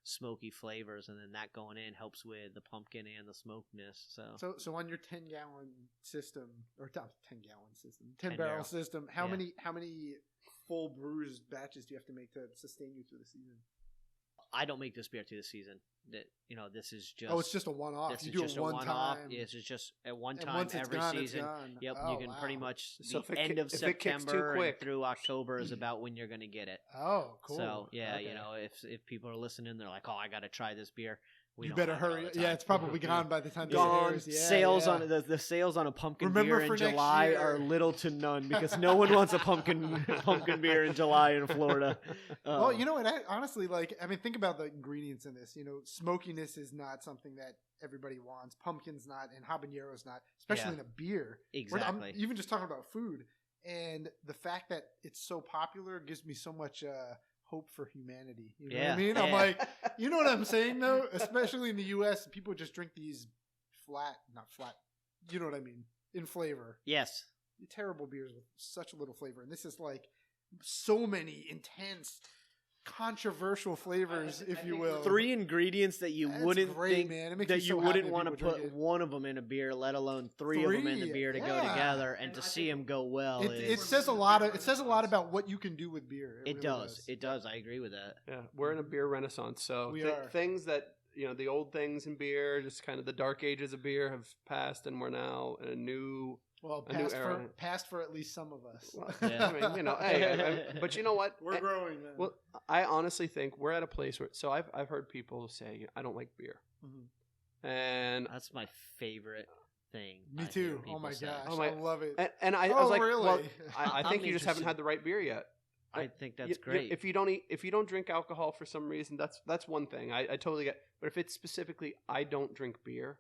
B: smoky flavors, and then that going in helps with the pumpkin and the smokiness.
C: So on your 10-gallon system, or not 10-gallon system, 10-barrel system, how many full brews batches do you have to make to sustain you through the season?
B: I don't make this beer through the season. That this is just.
C: Oh, it's just a one-off.
B: This
C: you
B: is
C: do
B: just
C: a one-time.
B: This is just at one
C: And
B: time
C: once it's
B: every
C: gone,
B: season.
C: It's gone.
B: Yep,
C: Oh,
B: you can pretty much
D: So
B: the end of
D: if it kicks too
B: September
D: quick.
B: and through October is about when you're going to get it.
C: Oh, cool.
B: So yeah,
C: Okay.
B: if people are listening, they're like, oh, I got to try this beer.
C: You better hurry. Yeah, it's probably gone by the time
B: gone.
C: this airs. Yeah,
B: sales
C: yeah.
B: on the sales on a pumpkin
C: Remember
B: beer in
C: for next
B: July
C: year.
B: are little to none because no one wants a pumpkin beer in July in Florida.
C: Well, you know what? Honestly, think about the ingredients in this. Smokiness is not something that everybody wants. Pumpkin's not, and habanero's not, especially in a beer.
B: Exactly.
C: I'm even just talking about food, and the fact that it's so popular gives me so much hope for humanity. You know what I mean?
B: Yeah.
C: I'm like, you know what I'm saying though? Especially in the U.S., people just drink these not flat. You know what I mean? In flavor.
B: Yes.
C: Terrible beers with such little flavor, and this is like so many intense, controversial flavors, if you will.
B: 3 ingredients that you wouldn't think
C: man. It makes
B: that
C: me so
B: you
C: happy
B: wouldn't
C: that
B: want to
C: people
B: put
C: drink it.
B: one of them in a beer, let alone 3 of them in a beer to go together, and to see them go well.
C: It says a lot. It says a lot about what you can do with beer.
B: It
C: really
B: does. It does. I agree with that.
D: Yeah, we're in a beer renaissance. So
C: We are.
D: things that the old things in beer, just kind of the dark ages of beer, have passed, and we're now in a new.
C: Well,
D: a new era.
C: past for at least some of us.
D: Well,
B: Yeah.
D: I mean, hey, but you know what?
C: We're growing, man.
D: Well, I honestly think we're at a place where. So I've heard people say I don't like beer, and
B: That's my favorite thing.
C: Me
B: I hear
C: too.
B: people
C: Oh my
B: say.
C: gosh,
D: Oh my-
C: I love it.
D: and I
C: Oh,
D: was like,
C: really?
D: well, I
B: I'm
D: think you just haven't
B: interested.
D: had the right beer yet.
B: I think that's
D: You-
B: great.
D: If you don't drink alcohol for some reason, that's one thing. I totally get. But if it's specifically I don't drink beer,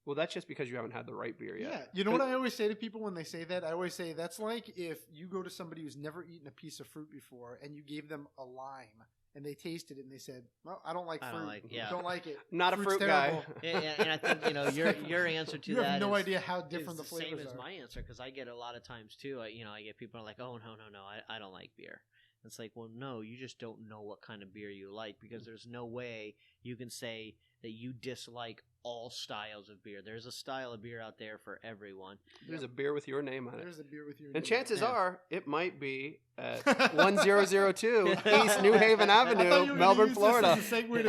D: well, that's just because you haven't had the right beer yet.
C: Yeah, you know what I always say to people when they say that? I always say that's like if you go to somebody who's never eaten a piece of fruit before and you gave them a lime and they tasted it and they said, "Well, I don't like fruit. Don't like it.
D: Not
C: Fruit's
D: a fruit
C: terrible."
D: guy.
B: and I think your answer to
C: You
B: that
C: have no
B: is-
C: idea how
B: is
C: different the
B: the same
C: flavors
B: as
C: are.
B: my answer because I get a lot of times too. I get people are like, "Oh no, I don't like beer." It's like, well, no, you just don't know what kind of beer you like because there's no way you can say that you dislike all styles of beer. There's a style of beer out there for everyone.
D: There's a beer with your name on it.
C: There's a beer with your
D: And
C: name.
D: chances
B: Yeah.
D: are, it might be at 1002 East New Haven
C: I thought you
D: Avenue,
C: were
D: Melbourne,
C: use
D: Florida.
C: This as a segue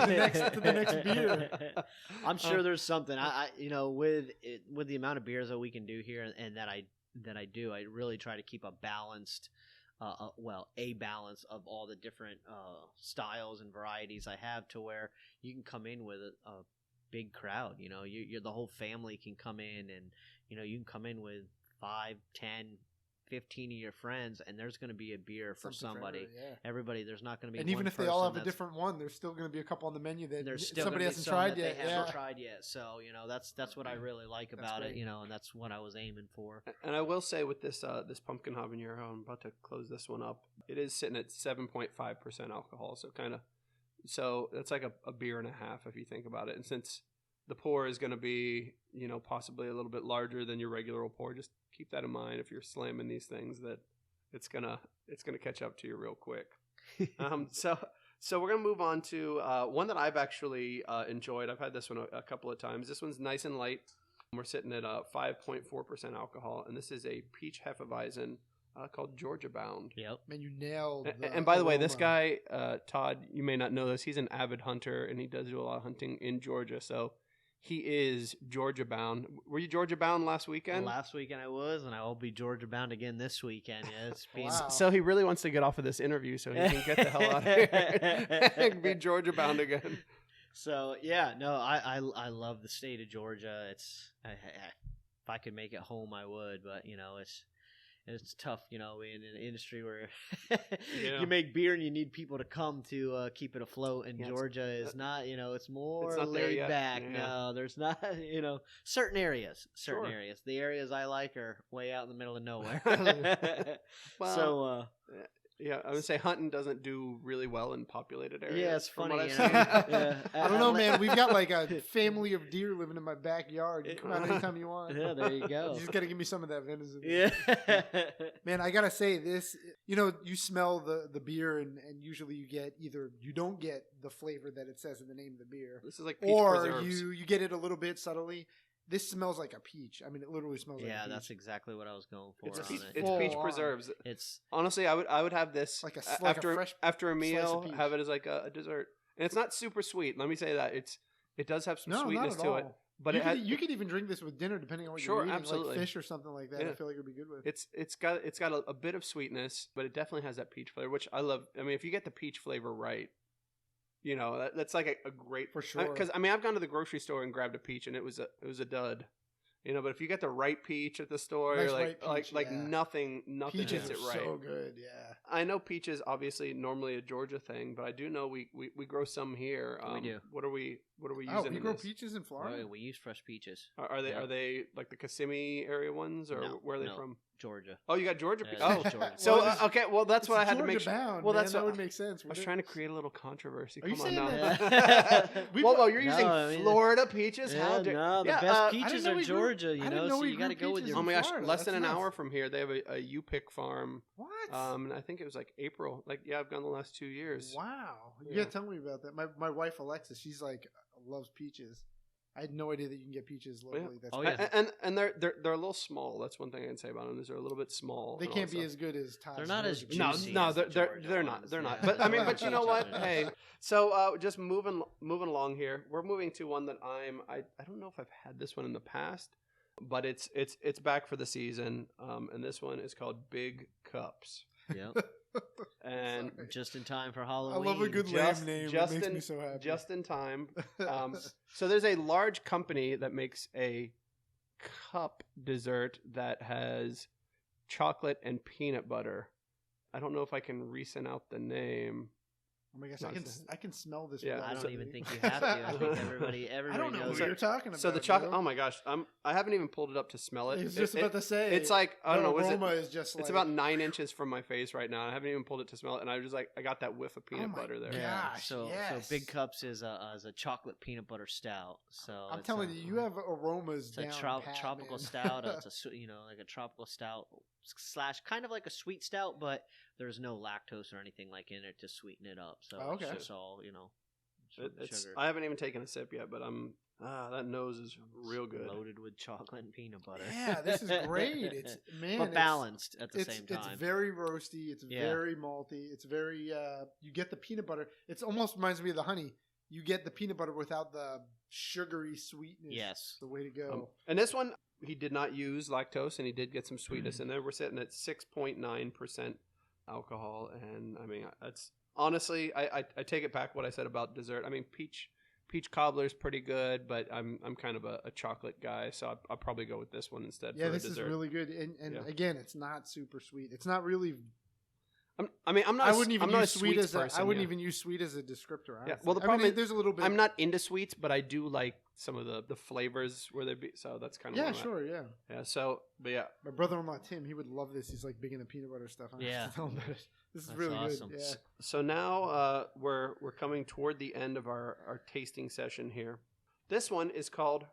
C: to the next beer.
B: I'm sure there's something. I with the amount of beers that we can do here and that I do, I really try to keep a balanced. A balance of all the different styles and varieties I have to where you can come in with a big crowd. You're the whole family can come in and, you can come in with 5, 10, 15 of your friends and there's going to be a beer for
C: Something
B: somebody.
C: forever, yeah.
B: Everybody, there's not going to be
C: And even
B: one
C: if they all have a
B: person
C: different one, there's still going to be a couple on the menu that
B: there's still
C: somebody
B: gonna be
C: hasn't
B: some
C: tried
B: that
C: yet.
B: They haven't
C: Yeah.
B: tried yet. So that's what I really like about it.
C: great.
B: And that's what I was aiming for.
D: And I will say with this pumpkin habanero, I'm about to close this one up. It is sitting at 7.5% alcohol, so that's like a beer and a half if you think about it. And since the pour is going to be, possibly a little bit larger than your regular pour, just keep that in mind if you're slamming these things that it's gonna catch up to you real quick. So we're gonna move on to one that I've actually enjoyed. I've had this one a couple of times. This one's nice and light. We're sitting at 5.4% alcohol, and this is a peach hefeweizen called Georgia Bound.
B: Yep.
C: Man, you nailed.
D: And by the way, this
C: aroma.
D: guy Todd, you may not know this. He's an avid hunter, and he does do a lot of hunting in Georgia. So he is Georgia bound. Were you Georgia bound last weekend?
B: Last weekend I was, and I will be Georgia bound again this weekend. Yeah, it's been
C: Wow.
D: So he really wants to get off of this interview so he can get the hell out of here and be Georgia bound again.
B: So yeah, no, I love the state of Georgia. If I could make it home, I would, but it's tough, in an industry where you make beer and you need people to come to keep it afloat. And Georgia is not, it's more
D: it's not there
B: laid
D: yet.
B: back.
D: Yeah.
B: No, there's not, certain areas.
D: Sure.
B: Areas. The areas I like are way out in the middle of nowhere.
D: Well,
B: so.
D: Yeah, I would say hunting doesn't do really well in populated areas.
B: Yeah, it's
D: from
B: funny.
D: what I've
B: You
D: seen.
B: know?
C: I don't know, man. We've got like a family of deer living in my backyard. You come out anytime you want.
B: Yeah, there you go.
C: You just gotta give me some of that venison.
B: Yeah.
C: Man, I gotta say this. You smell the beer, and usually you get either you don't get the flavor that it says in the name of the beer,
D: This is like peach
C: or
D: preserves.
C: you get it a little bit subtly. This smells like a peach. I mean, it literally smells like a
B: Yeah,
C: peach.
B: that's exactly what I was going for.
D: It's
B: on
D: peach,
B: it.
D: it's
C: Full
D: peach
C: on.
D: preserves.
B: It's
D: Honestly, I would have this
C: Like a
D: after
C: fresh
D: after a
C: slice of
D: meal.
C: peach.
D: Have it as like a dessert. And it's not super sweet. Let me say that. It does have some sweetness to it. But
C: you could even drink this with dinner, depending on what you're eating,
D: absolutely.
C: like fish or something like that. Yeah. I feel like it would be good with.
D: It's got a bit of sweetness, but it definitely has that peach flavor, which I love. I mean, if you get the peach flavor right, that's like a great
C: for sure.
D: Because I've gone to the grocery store and grabbed a peach, and it was a dud. But if you get the right peach at the store, nothing
C: peaches
D: hits it right.
C: So good, yeah.
D: I know peaches obviously normally a Georgia thing, but I do know we grow some here.
B: We do.
D: What are we using?
C: Oh, we grow peaches in Florida.
B: Oh, we use fresh peaches.
D: Are they like the Kissimmee area ones, or where are they from?
B: Georgia.
D: Oh, you got Georgia.
B: Georgia.
D: So okay, well that's what I had to make sure.
C: Bound,
D: well,
C: that would make sense.
D: I was trying to create a little controversy. Come on
C: now.
D: Well, you're using Florida peaches.
B: Yeah, the best peaches are Georgia. So you got to go with your.
D: Oh my gosh, less than an hour from here, they have a U-pick farm.
C: What?
D: And I think it was like April. I've gone the last 2 years.
C: Wow, you gotta tell me about that. My wife Alexis, she's like loves peaches. I had no idea that you can get peaches locally.
D: Yeah. And they're a little small. That's one thing I can say about them is they're a little bit small.
C: They can't be as good as Todds.
B: They're not as juicy.
D: No, they're not. They're not. But I mean, but you know what? Hey, so just moving along here. We're moving to one that I don't know if I've had this one in the past, but it's back for the season. And this one is called Big Cups.
B: Yep.
D: And
B: just in time for Halloween.
C: I love a good lamb name. It makes me so happy.
D: Just in time. So there's a large company that makes a cup dessert that has chocolate and peanut butter. I don't know if I can resend out the name.
C: Oh my gosh, I can smell this.
B: Yeah, I don't even think you have to. I think everybody
C: I don't know
B: knows
C: what you're talking about.
D: So the chocolate. Oh my gosh, I haven't even pulled it up to smell it.
C: I was just about to say.
D: It's like I don't know.
C: Aroma is just.
D: It's about 9 inches from my face right now. I haven't even pulled it to smell it, and I was like, I got that whiff of peanut butter there.
C: Gosh,
B: so Big Cups is a chocolate peanut butter stout. So
C: I'm telling you, you have aromas.
B: It's
C: down
B: a tropical stout. It's a like a tropical stout / kind of like a sweet stout, but there's no lactose or anything like in it to sweeten it up. So
C: okay.
B: It's just all sugar.
D: I haven't even taken a sip yet, but that nose is real good.
B: Loaded with chocolate and peanut butter.
C: Yeah, this is great. But
B: balanced at the same time.
C: It's very roasty. It's very malty. It's very. You get the peanut butter. It almost reminds me of the honey. You get the peanut butter without the sugary sweetness.
B: Yes,
C: the way to go.
D: And this one, he did not use lactose, and he did get some sweetness in there. We're sitting at 6.9% alcohol, and I mean that's honestly, I take it back what I said about dessert. I mean peach cobbler is pretty good, but I'm kind of a chocolate guy, so I'll probably go with this one instead.
C: Yeah,
D: for
C: this
D: dessert.
C: is really good, and again, it's not super sweet. It's not really.
D: I wouldn't even use sweet as I
C: wouldn't even use sweet as a descriptor. Honestly.
D: Yeah, well, the problem is
C: there's a little bit.
D: I'm not into sweets, but I do like some of the flavors where they be. So that's kind of yeah. So, but yeah,
C: my brother-in-law Tim, he would love this. He's like big into peanut butter stuff. This is really
B: awesome.
C: good. Yeah.
D: So now we're coming toward the end of our tasting session here. This one is called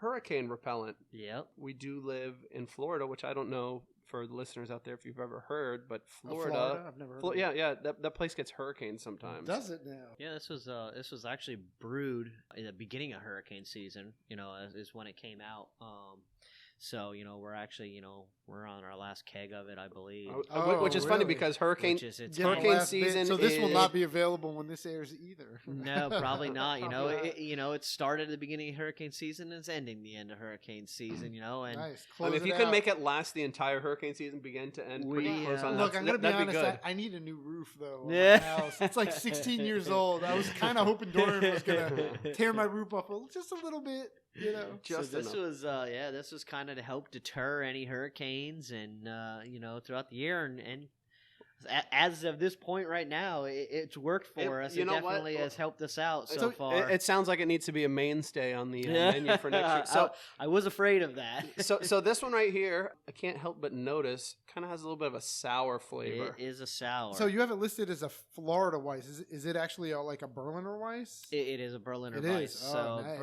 D: Hurricane Repellent.
B: Yep.
D: We do live in Florida, which I don't know for the listeners out there if you've ever heard, but
C: Florida? I've never heard of it.
D: Yeah, that place gets hurricanes sometimes.
C: Does it now?
B: Yeah, this was actually brewed in the beginning of hurricane season, is when it came out. So, we're actually, we're on our last keg of it, I believe.
D: Which is funny because hurricane season
C: so this will not be available when this airs either.
B: No, probably not. It started at the beginning of hurricane season and it's ending the end of hurricane season, and
C: nice.
D: If you can make it last the entire hurricane season, begin to end, pretty close on
C: look, I'm going to be honest, I need a new roof, though, on my house. It's like 16 years old. I was kind of hoping Dorian was going to tear my roof off just a little bit.
B: This was kind of to help deter any hurricanes and throughout the year and as of this point right now, it's worked for us. It definitely has helped us out so far.
D: It sounds like it needs to be a mainstay on the menu for next year. So
B: I was afraid of that.
D: so this one right here, I can't help but notice, kind of has a little bit of a sour flavor.
B: It is a sour.
C: So you have it listed as a Florida Weiss. Is it actually like a Berliner Weiss?
B: It is a Berliner
C: Is.
B: Weiss.
C: So nice.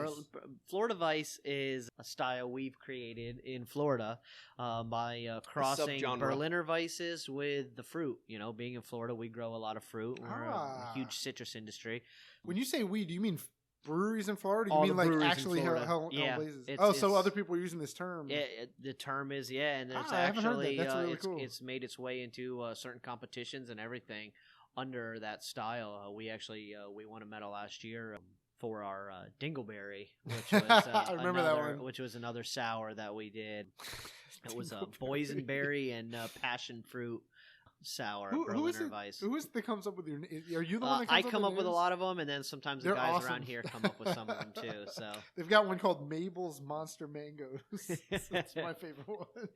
B: Florida Weiss is a style we've created in Florida by crossing Berliner Weisses with the fruit. Being in Florida, we grow a lot of fruit. We're a huge citrus industry.
C: When you say we, do you mean breweries in Florida? Do you mean like actually how blazes? So other people are using this term.
B: The term is, and it's
C: I haven't heard that. That's really cool.
B: It's made its way into certain competitions and everything under that style. We actually we won a medal last year for our Dingleberry, which was
C: I remember that one.
B: which was another sour that we did. It was a boysenberry and passion fruit sour.
C: Who is it that comes up with your? Are you the one that comes
B: I
C: up
B: come
C: with
B: up with a
C: yours?
B: lot of them, and then sometimes the
C: They're
B: guys
C: awesome.
B: around here come up with some of them too. So
C: they've got one called Mabel's Monster Mangoes. That's my favorite one.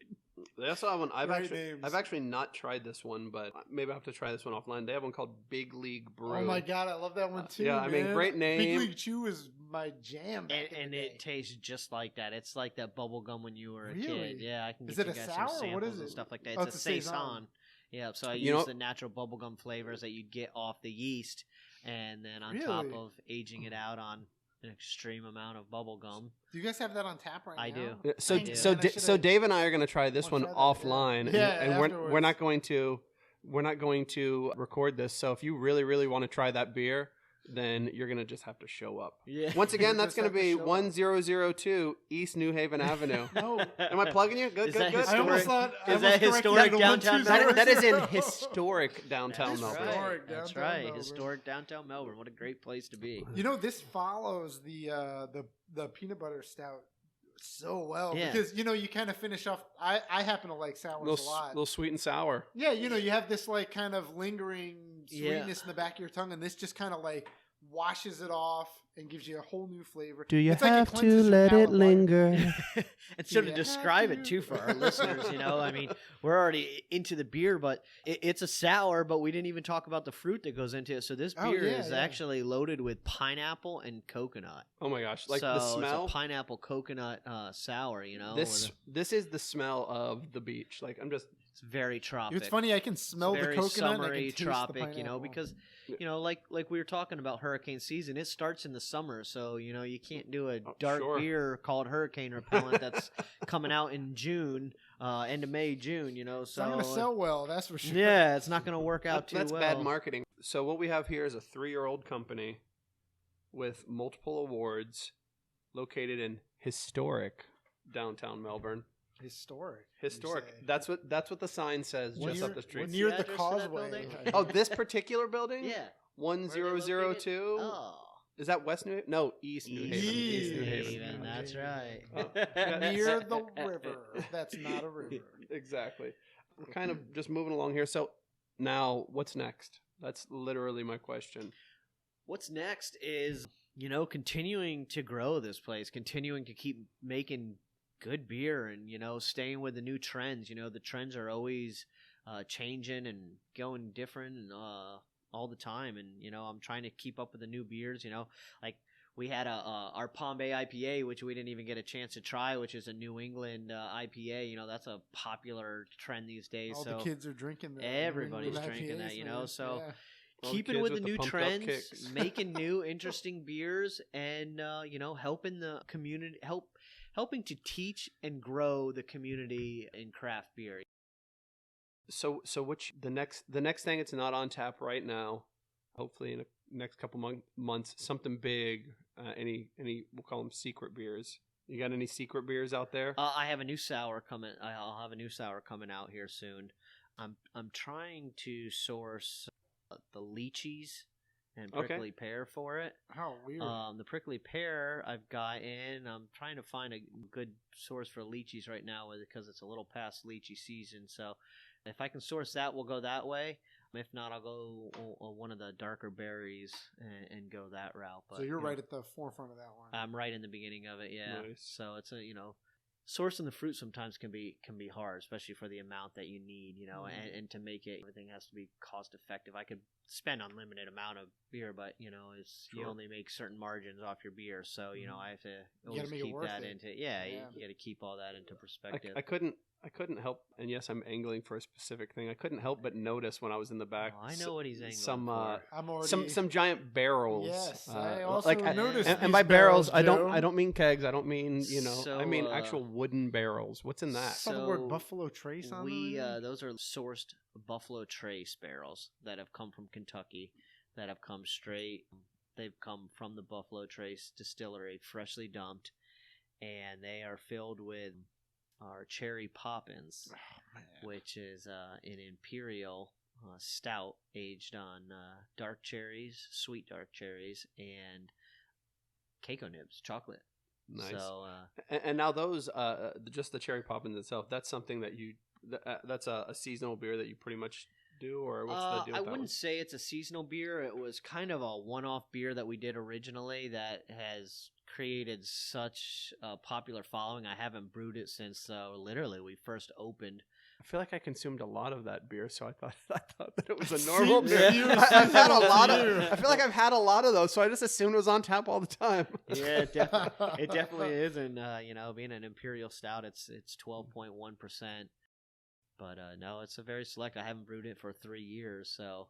D: They also have one. I've
C: names.
D: actually not tried this one, but maybe I have to try this one offline. They have one called Big League Brew.
C: Oh my god, I love that one too.
D: Yeah, I mean,
C: man.
D: great name.
C: Big League Chew is my jam.
B: and it tastes just like that. It's like that bubble gum when you were a
C: Really?
B: kid. Yeah, I can get
C: Is it
B: you
C: a
B: guys
C: sour?
B: some
C: What
B: samples
C: is
B: and
C: it?
B: stuff like that.
C: Oh,
B: It's a saison. Yeah, so I use the natural bubblegum flavors that you'd get off the yeast, and then on top of aging it out on an extreme amount of bubblegum.
C: Do you guys have that on tap right now?
B: I do.
D: Yeah,
B: I
D: so Dave and I are going to try this one
C: try that,
D: offline,
C: yeah.
D: and
C: Afterwards.
D: we're not going to record this. So if you really, really want to try that beer, then you're going to just have to show up.
B: Yeah.
D: Once again,
C: You
D: that's
C: just
D: going to
C: have to
D: be
C: show up.
D: 1002 East New Haven Avenue.
C: No.
D: Am I plugging you? Good,
B: Is
D: good,
B: that
D: good.
C: I almost
B: Historic-
C: thought. I
B: is that
C: almost corrected
B: historic
C: you to
B: downtown
C: 120.
D: That is in historic downtown
B: That's
D: Melbourne.
B: right.
C: Historic
B: That's
C: downtown
B: right.
C: Melbourne.
B: Historic downtown Melbourne. What a great place to be.
C: You know, this follows the peanut butter stout so well
B: Yeah.
C: because you kind of finish off. I happen to like sours a lot.
D: Little sweet and sour.
C: Yeah, you have this like kind of lingering sweetness in the back of your tongue, and this just kind of like washes it off and gives you a whole new flavor.
D: Do you
C: It's like it
D: have to
C: cleanses your
D: let
C: palate
D: it
C: while
D: linger?
B: And sort
C: Yeah.
B: of describe it too for our listeners, I mean, we're already into the beer, but it's a sour, but we didn't even talk about the fruit that goes into it. So this
C: Oh,
B: beer
C: yeah,
B: is
C: yeah.
B: actually loaded with pineapple and coconut.
D: Oh my gosh! Like
B: so
D: the smell.
B: it's a pineapple coconut sour,
D: This is the smell of the beach. Like I'm just.
B: it's very tropic.
C: It's funny. I can smell the
B: very
C: coconut. And I
B: summery,
C: can taste
B: tropic,
C: the pineapple.
B: because like we were talking about hurricane season, it starts in the summer, so you can't do a dark
D: sure.
B: beer called Hurricane Repellent that's coming out in June, end of May, June. So
C: it's not going to sell well. That's for sure.
B: yeah, it's not going to work out too
D: That's
B: well.
D: bad marketing. So what we have here is a 3-year-old company with multiple awards, located in historic downtown Melbourne.
C: Historic.
D: Historic.
C: you say.
D: That's what the sign says just up the street.
C: Near
B: the
C: the
B: address of that
C: causeway.
B: building?
D: Oh, this particular building?
B: Yeah.
D: 1002.
B: Oh.
D: Is that West New? No, East New Haven.
C: East
D: New
C: New
D: Haven.
C: Haven.
B: That's right.
D: Oh.
C: Near the river. That's not a river.
D: Exactly. We're kind of just moving along here. So now, what's next? That's literally my question.
B: What's next is, continuing to grow this place, continuing to keep making good beer and, staying with the new trends. The trends are always changing and going different and all the time. And, I'm trying to keep up with the new beers, like we had our Palm Bay IPA, which we didn't even get a chance to try, which is a New England IPA. That's a popular trend these days.
C: All
B: so
C: the kids are drinking that.
B: everybody's
C: New England
B: drinking that,
C: IPAs, man.
B: so
C: Yeah.
D: All the
B: keeping
D: kids
B: with the
D: with the
B: new
D: pumped up
B: trends,
D: kicks.
B: making new interesting beers, and helping the community, helping to teach and grow the community in craft beer.
D: So which the next thing, it's not on tap right now. Hopefully in the next couple months, something big. Any we'll call them secret beers. You got any secret beers out there?
B: I have a new sour coming. I'll have a new sour coming out here soon. I'm trying to source the lychees and prickly pear for it.
C: How weird.
B: The prickly pear I've got in. I'm trying to find a good source for lychees right now because it's a little past lychee season. So if I can source that, we'll go that way. If not, I'll go one of the darker berries and go that route. But,
C: so you're right at the forefront of that one.
B: I'm right in the beginning of it, yeah.
D: Nice.
B: So it's sourcing the fruit sometimes can be hard, especially for the amount that you need, and to make it, everything has to be cost effective. I could spend unlimited amount of beer, but you
D: Sure.
B: only make certain margins off your beer, so I have to
C: You gotta
B: always
C: make it
B: keep
C: worth
B: that
C: it.
B: into you got to keep all that into perspective.
D: I couldn't help, and yes, I'm angling for a specific thing. I couldn't help but notice when I was in the back.
B: I know what he's angling
D: for.
C: I'm already...
D: Some giant barrels.
C: Yes, I also noticed
D: and
C: these
D: by barrels, I
C: Joe.
D: don't mean kegs. I don't mean
B: So,
D: I mean actual wooden barrels. What's in that?
C: I saw the word Buffalo Trace on them.
B: Those are sourced Buffalo Trace barrels that have come from Kentucky, that have come straight. They've come from the Buffalo Trace distillery, freshly dumped, and they are filled with our cherry poppins, which is an imperial stout aged on dark cherries, sweet dark cherries, and Keiko nibs, chocolate.
D: Nice.
B: So,
D: and now those, just the cherry poppins itself, that's something that that's a seasonal beer that you pretty much do, or what's the deal with
B: I
D: that
B: wouldn't say it's a seasonal beer. It was kind of a one-off beer that we did originally that has created such a popular following. I haven't brewed it since literally we first opened.
D: I feel like I consumed a lot of that beer, so I thought that it was a normal beer.
C: I've
D: had a lot of. I feel like I've had a lot of those, so I just assumed it was on tap all the time.
B: Yeah, it definitely is, and being an imperial stout, it's 12.1%. But no, it's a very select. I haven't brewed it for 3 years, so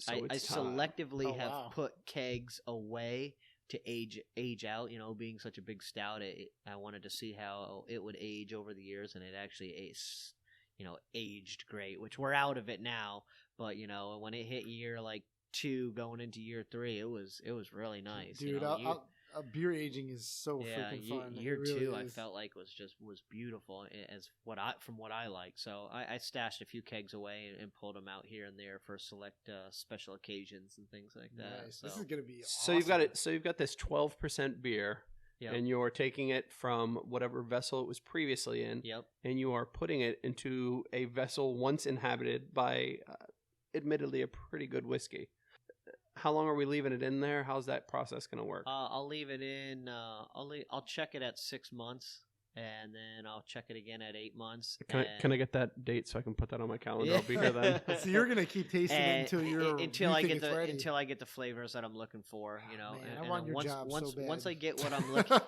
B: I selectively have put kegs away to age out. Being such a big stout, I wanted to see how it would age over the years, and it actually aged great. Which we're out of it now, but when it hit year 2 going into year 3, it was really nice.
C: Dude, beer aging is so freaking fun.
B: Year
C: really
B: 2,
C: is.
B: I felt like was beautiful from what I like. So I stashed a few kegs away and pulled them out here and there for select special occasions and things like that.
C: Nice.
B: So.
C: This is gonna be awesome.
D: So you've got it. So you've got this 12% beer,
B: Yep.
D: and you're taking it from whatever vessel it was previously in,
B: Yep.
D: and you are putting it into a vessel once inhabited by, admittedly, a pretty good whiskey. How long are we leaving it in there? How's that process going to work?
B: I'll leave it in. I'll check it at 6 months, and then I'll check it again at 8 months.
D: Can I get that date so I can put that on my calendar? I'll be here then.
C: So you're gonna keep tasting it until
B: I get the flavors that I'm looking for.
C: Man, I want your job so bad.
B: Once I get what I'm looking,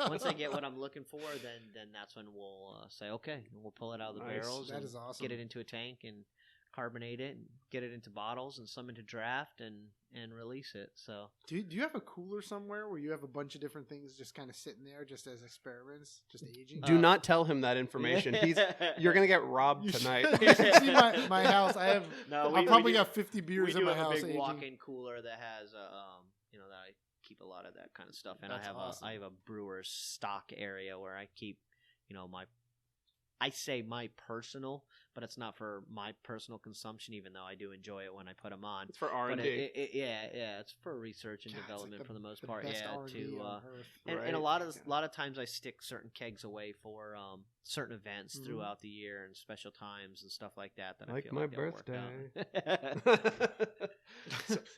B: once I get what I'm looking for, then that's when we'll say okay, we'll pull it out of the barrels.
C: That is awesome.
B: Get it into a tank and carbonate it and get it into bottles and some into draft and release it. So
C: do you have a cooler somewhere where you have a bunch of different things just kind of sitting there just as experiments, just aging?
D: Do not tell him that information. You're gonna get robbed tonight.
C: You should see my house. I probably got 50 beers in my house.
B: We do have a big
C: aging.
B: walk-in cooler that has that I keep a lot of that kind of stuff, and
C: That's awesome.
B: I have a brewer's stock area where I keep my personal, but it's not for my personal consumption, even though I do enjoy it when I put them on.
D: It's for R&D.
B: It's for research and development for the most part.
C: Best
B: Yeah,
C: R&D on Earth.
B: and a lot of times I stick certain kegs away for certain events throughout the year and special times and stuff like that. That
D: like
B: I feel
D: my
B: like
D: birthday.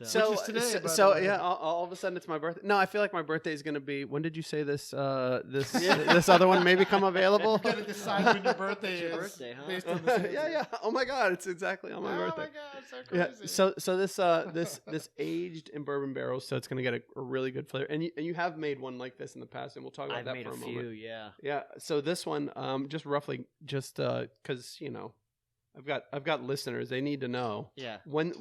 D: So yeah, all of a sudden it's my birthday. No, I feel like my birthday is going to be. When did you say this? This other one may become available.
C: You gotta decide when your birthday is.
B: Birthday, huh?
C: Based on the
D: Yeah. Oh my God, it's exactly on my birthday.
C: Oh my God, so crazy.
D: Yeah. So this aged in bourbon barrels, so it's going to get a really good flavor. And you have made one like this in the past, and we'll talk about
B: I've
D: that
B: made
D: for a
B: few,
D: moment.
B: yeah.
D: Yeah. So this one, just roughly, just because I've got listeners, they need to know.
B: Yeah.
D: When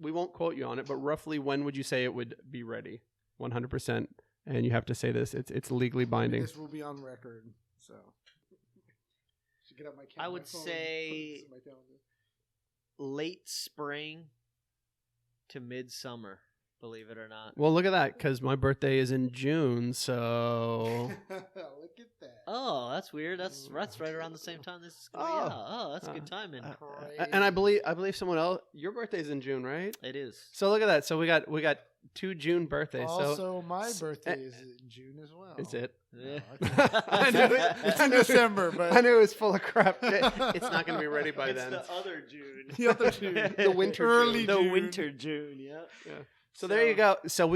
D: we won't quote you on it, but roughly when would you say it would be ready? 100%. And you have to say this. It's legally binding.
C: This will be on record. So. Should get up my
B: I would say late spring to midsummer, believe it or not.
D: Well, look at that, because my birthday is in June, so...
C: Look at that.
B: Oh, that's weird. That's right around the same time this is going out. Oh, that's a good timing.
D: And I believe someone else... Your birthday's in June, right?
B: It is.
D: So look at that. So we got 2 June birthdays.
C: Also, my birthday is in June as well.
D: Is it?
C: Yeah.
D: I knew it.
C: It's in December, but
D: I knew it was full of crap. It's not going to be ready by then.
B: It's the other June.
C: The other June.
D: The winter
C: Early
D: June.
C: June.
B: The winter June, yeah.
D: So there you go. So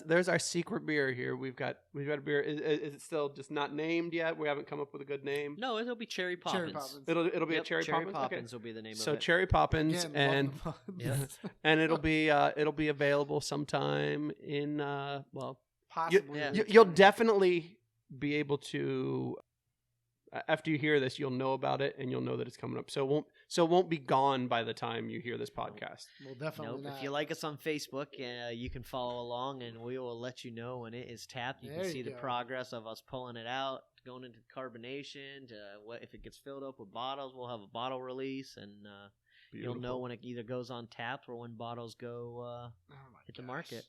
D: there's our secret beer here. We've got a beer. Is it still just not named yet? We haven't come up with a good name.
B: No, it'll be Cherry Poppins.
D: It'll be a Cherry Poppins.
B: Poppins will be the name of it.
D: So Cherry Poppins,
C: Again,
D: and it'll be available sometime in
C: possibly.
D: You'll definitely be able to. After you hear this, you'll know about it, and you'll know that it's coming up. So it won't be gone by the time you hear this podcast.
C: Well, definitely not.
B: If you like us on Facebook, you can follow along, and we will let you know when it is tapped. You can see the progress of us pulling it out, going into carbonation. If it gets filled up with bottles, we'll have a bottle release, and you'll know when it either goes on tap or when bottles go hit the market.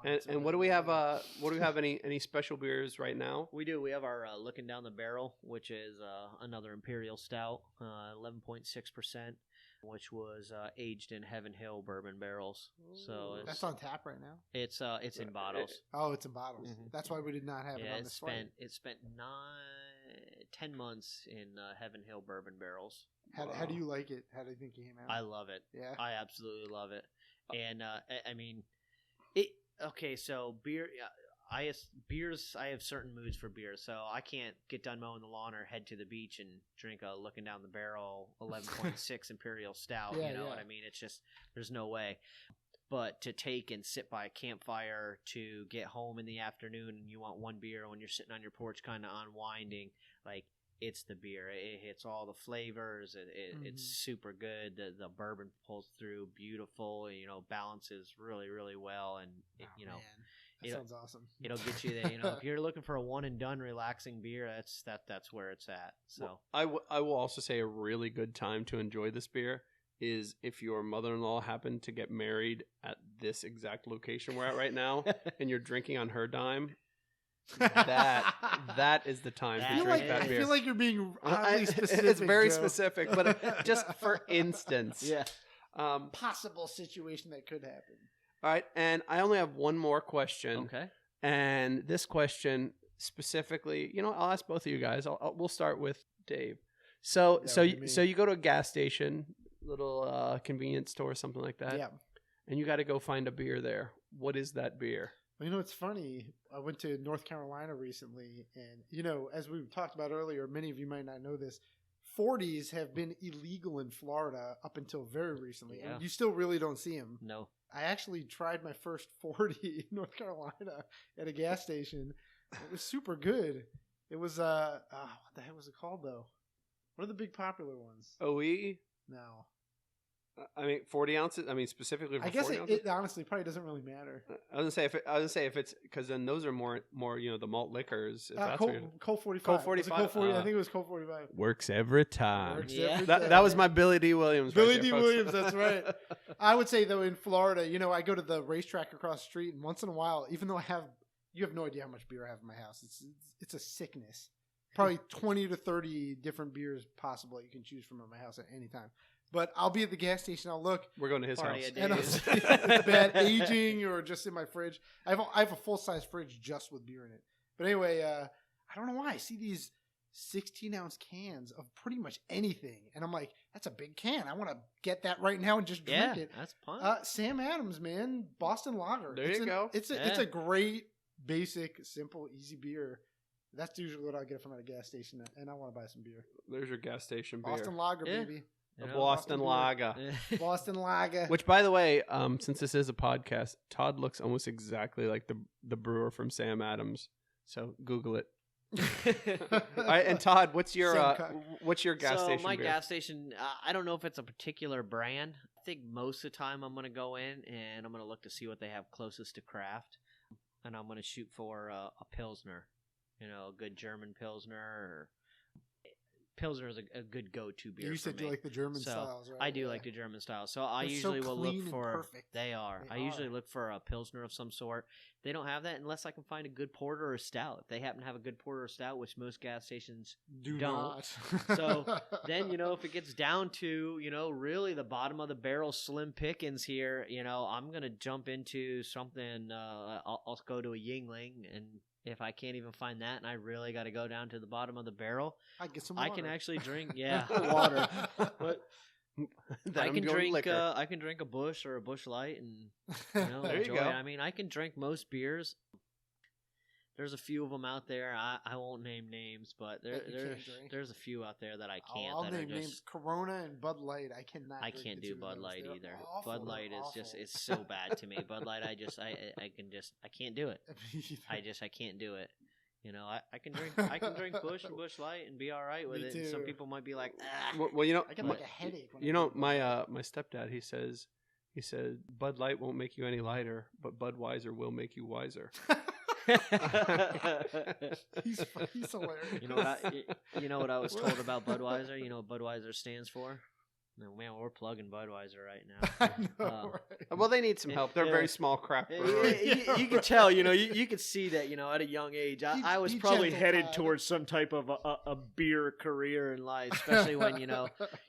D: And what do we have? What do we have? Any special beers right now?
B: We do. We have our Looking Down the Barrel, which is another Imperial Stout, 11.6%, which was aged in Heaven Hill bourbon barrels. So
C: that's on tap right now.
B: It's in bottles.
C: Oh, it's in bottles. Mm-hmm. That's why we did not have it on the
B: slate. It spent 10 months in Heaven Hill bourbon barrels.
C: How do you like it? How do you think it came out?
B: I love it.
C: Yeah,
B: I absolutely love it. And I mean, it. Okay, so beer. I have certain moods for beer, so I can't get done mowing the lawn or head to the beach and drink a Looking Down the Barrel 11.6 Imperial Stout. You know what I mean? It's just there's no way. But to take and sit by a campfire, to get home in the afternoon and you want one beer when you're sitting on your porch kind of unwinding, like it's the beer. It hits all the flavors. It's super good. The bourbon pulls through beautiful. Balances really, really well. And
C: that sounds awesome.
B: It'll get you there. If you're looking for a one and done relaxing beer, that's where it's at. So
D: I will also say a really good time to enjoy this beer is if your mother-in-law happened to get married at this exact location we're at right now, and you're drinking on her dime. That is the time to drink that beer.
C: I feel like you're being oddly specific.
D: It's very
C: Joe.
D: specific, but just for instance.
B: Yeah.
C: Possible situation that could happen.
D: All right, and I only have one more question.
B: Okay.
D: And this question specifically, I'll ask both of you guys. We'll start with Dave. So you go to a gas station, little convenience store, something like that.
C: Yeah.
D: And you got to go find a beer there. What is that beer?
C: Well, it's funny. I went to North Carolina recently, and, as we talked about earlier, many of you might not know this, 40s have been illegal in Florida up until very recently. Yeah. And you still really don't see them.
B: No.
C: I actually tried my first 40 in North Carolina at a gas station. It was super good. It was, what the heck was it called, though? What are the big popular ones?
D: OE?
C: No.
D: 40 ounces. Specifically for 40
C: ounces. I guess it honestly probably doesn't really matter.
D: I was gonna say if it's because then those are more the malt liquors.
C: Colt 45.
D: Colt 45.
C: Colt 40. I think it was Colt 45.
D: Works every time.
C: Every time.
D: That was my Billy D. Williams.
C: Billy D. Williams. That's right. I would say though in Florida, I go to the racetrack across the street, and once in a while, even though you have no idea how much beer I have in my house. It's a sickness. Probably 20 to 30 different beers possible that you can choose from at my house at any time. But I'll be at the gas station. I'll look.
D: We're going to his house.
C: And I'll see if it's bad aging or just in my fridge. I have a full-size fridge just with beer in it. But anyway, I don't know why. I see these 16-ounce cans of pretty much anything. And I'm like, that's a big can. I want to get that right now and just drink it.
B: That's fun.
C: Sam Adams, man. Boston Lager.
D: There you go.
C: It's a great, basic, simple, easy beer. That's usually what I get from at a gas station. And I want to buy some beer.
D: There's your gas station beer.
C: Boston Lager, baby.
D: Boston Lager.
C: Boston Lager.
D: Which, by the way, since this is a podcast, Todd looks almost exactly like the brewer from Sam Adams. So Google it. All right, and Todd, what's your gas station?
B: So my
D: beer?
B: gas station, I don't know if it's a particular brand. I think most of the time I'm going to go in and I'm going to look to see what they have closest to craft, and I'm going to shoot for a Pilsner, a good German Pilsner or. Pilsner is a good go-to beer.
C: You said you like the German styles, right?
B: I do like the German styles. So I usually will look for.
C: Perfect.
B: They are. I usually look for a Pilsner of some sort. They don't have that unless I can find a good porter or a stout. If they happen to have a good porter or stout, which most gas stations don't. So then, if it gets down to, really the bottom of the barrel slim pickings here, I'm going to jump into something. I'll go to a Yingling, and if I can't even find that and I really got to go down to the bottom of the barrel,
C: I get some water.
B: I can actually drink, water. But I can drink a Busch or a Busch Light and
D: there
B: enjoy
D: you go.
B: it. I can drink most beers. There's a few of them out there. I won't name names, but there's a few out there that I can't.
C: I'll name names. Corona and Bud Light. I cannot.
B: I can't do Bud Light either.
C: Awful.
B: Bud Light is just it's so bad to me. Bud Light, I can't do it. I can't do it. I can drink Busch and Busch Light and be all right with it. And some people might be like,
D: well,
C: I get like a headache.
D: My stepdad, he said Bud Light won't make you any lighter, but Budweiser will make you wiser.
C: He's hilarious.
B: You know what I was told about Budweiser? You know what Budweiser stands for? No, man, we're plugging Budweiser right
C: I
B: now.
C: know, right?
D: Well, they need some help. They're a very small craft brewery.
B: You can tell, you could see that, at a young age, I was probably headed towards some type of a beer career in life, especially when,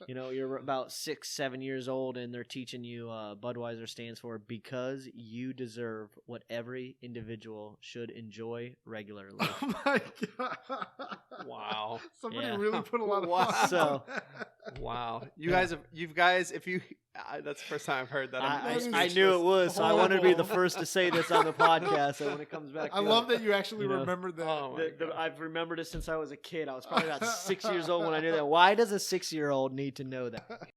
B: you're about 6, 7 years old and they're teaching you Budweiser stands for because you deserve what every individual should enjoy regularly.
C: Oh my God.
D: Wow.
C: Somebody really put a lot of
D: thought
B: so,
D: wow. That's the first time I've heard that.
B: I knew it was, so I wanted to be the first to say this on the podcast. So when it comes back,
C: I love that you actually remembered that.
D: Oh
B: I've remembered it since I was a kid. I was probably about 6 years old when I knew that. Why does a 6-year-old need to know that?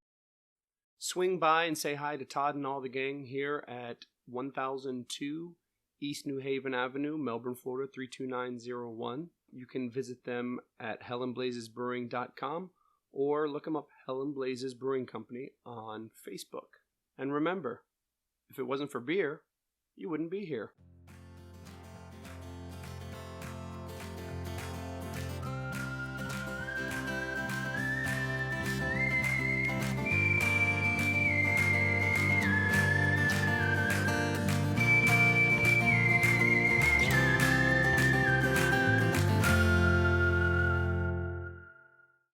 A: Swing by and say hi to Todd and all the gang here at 1002 East New Haven Avenue, Melbourne, Florida 32901. You can visit them at hellandblazesbrewing.com or look them up, Hell and Blazes Brewing Company, on Facebook. And remember, if it wasn't for beer, you wouldn't be here.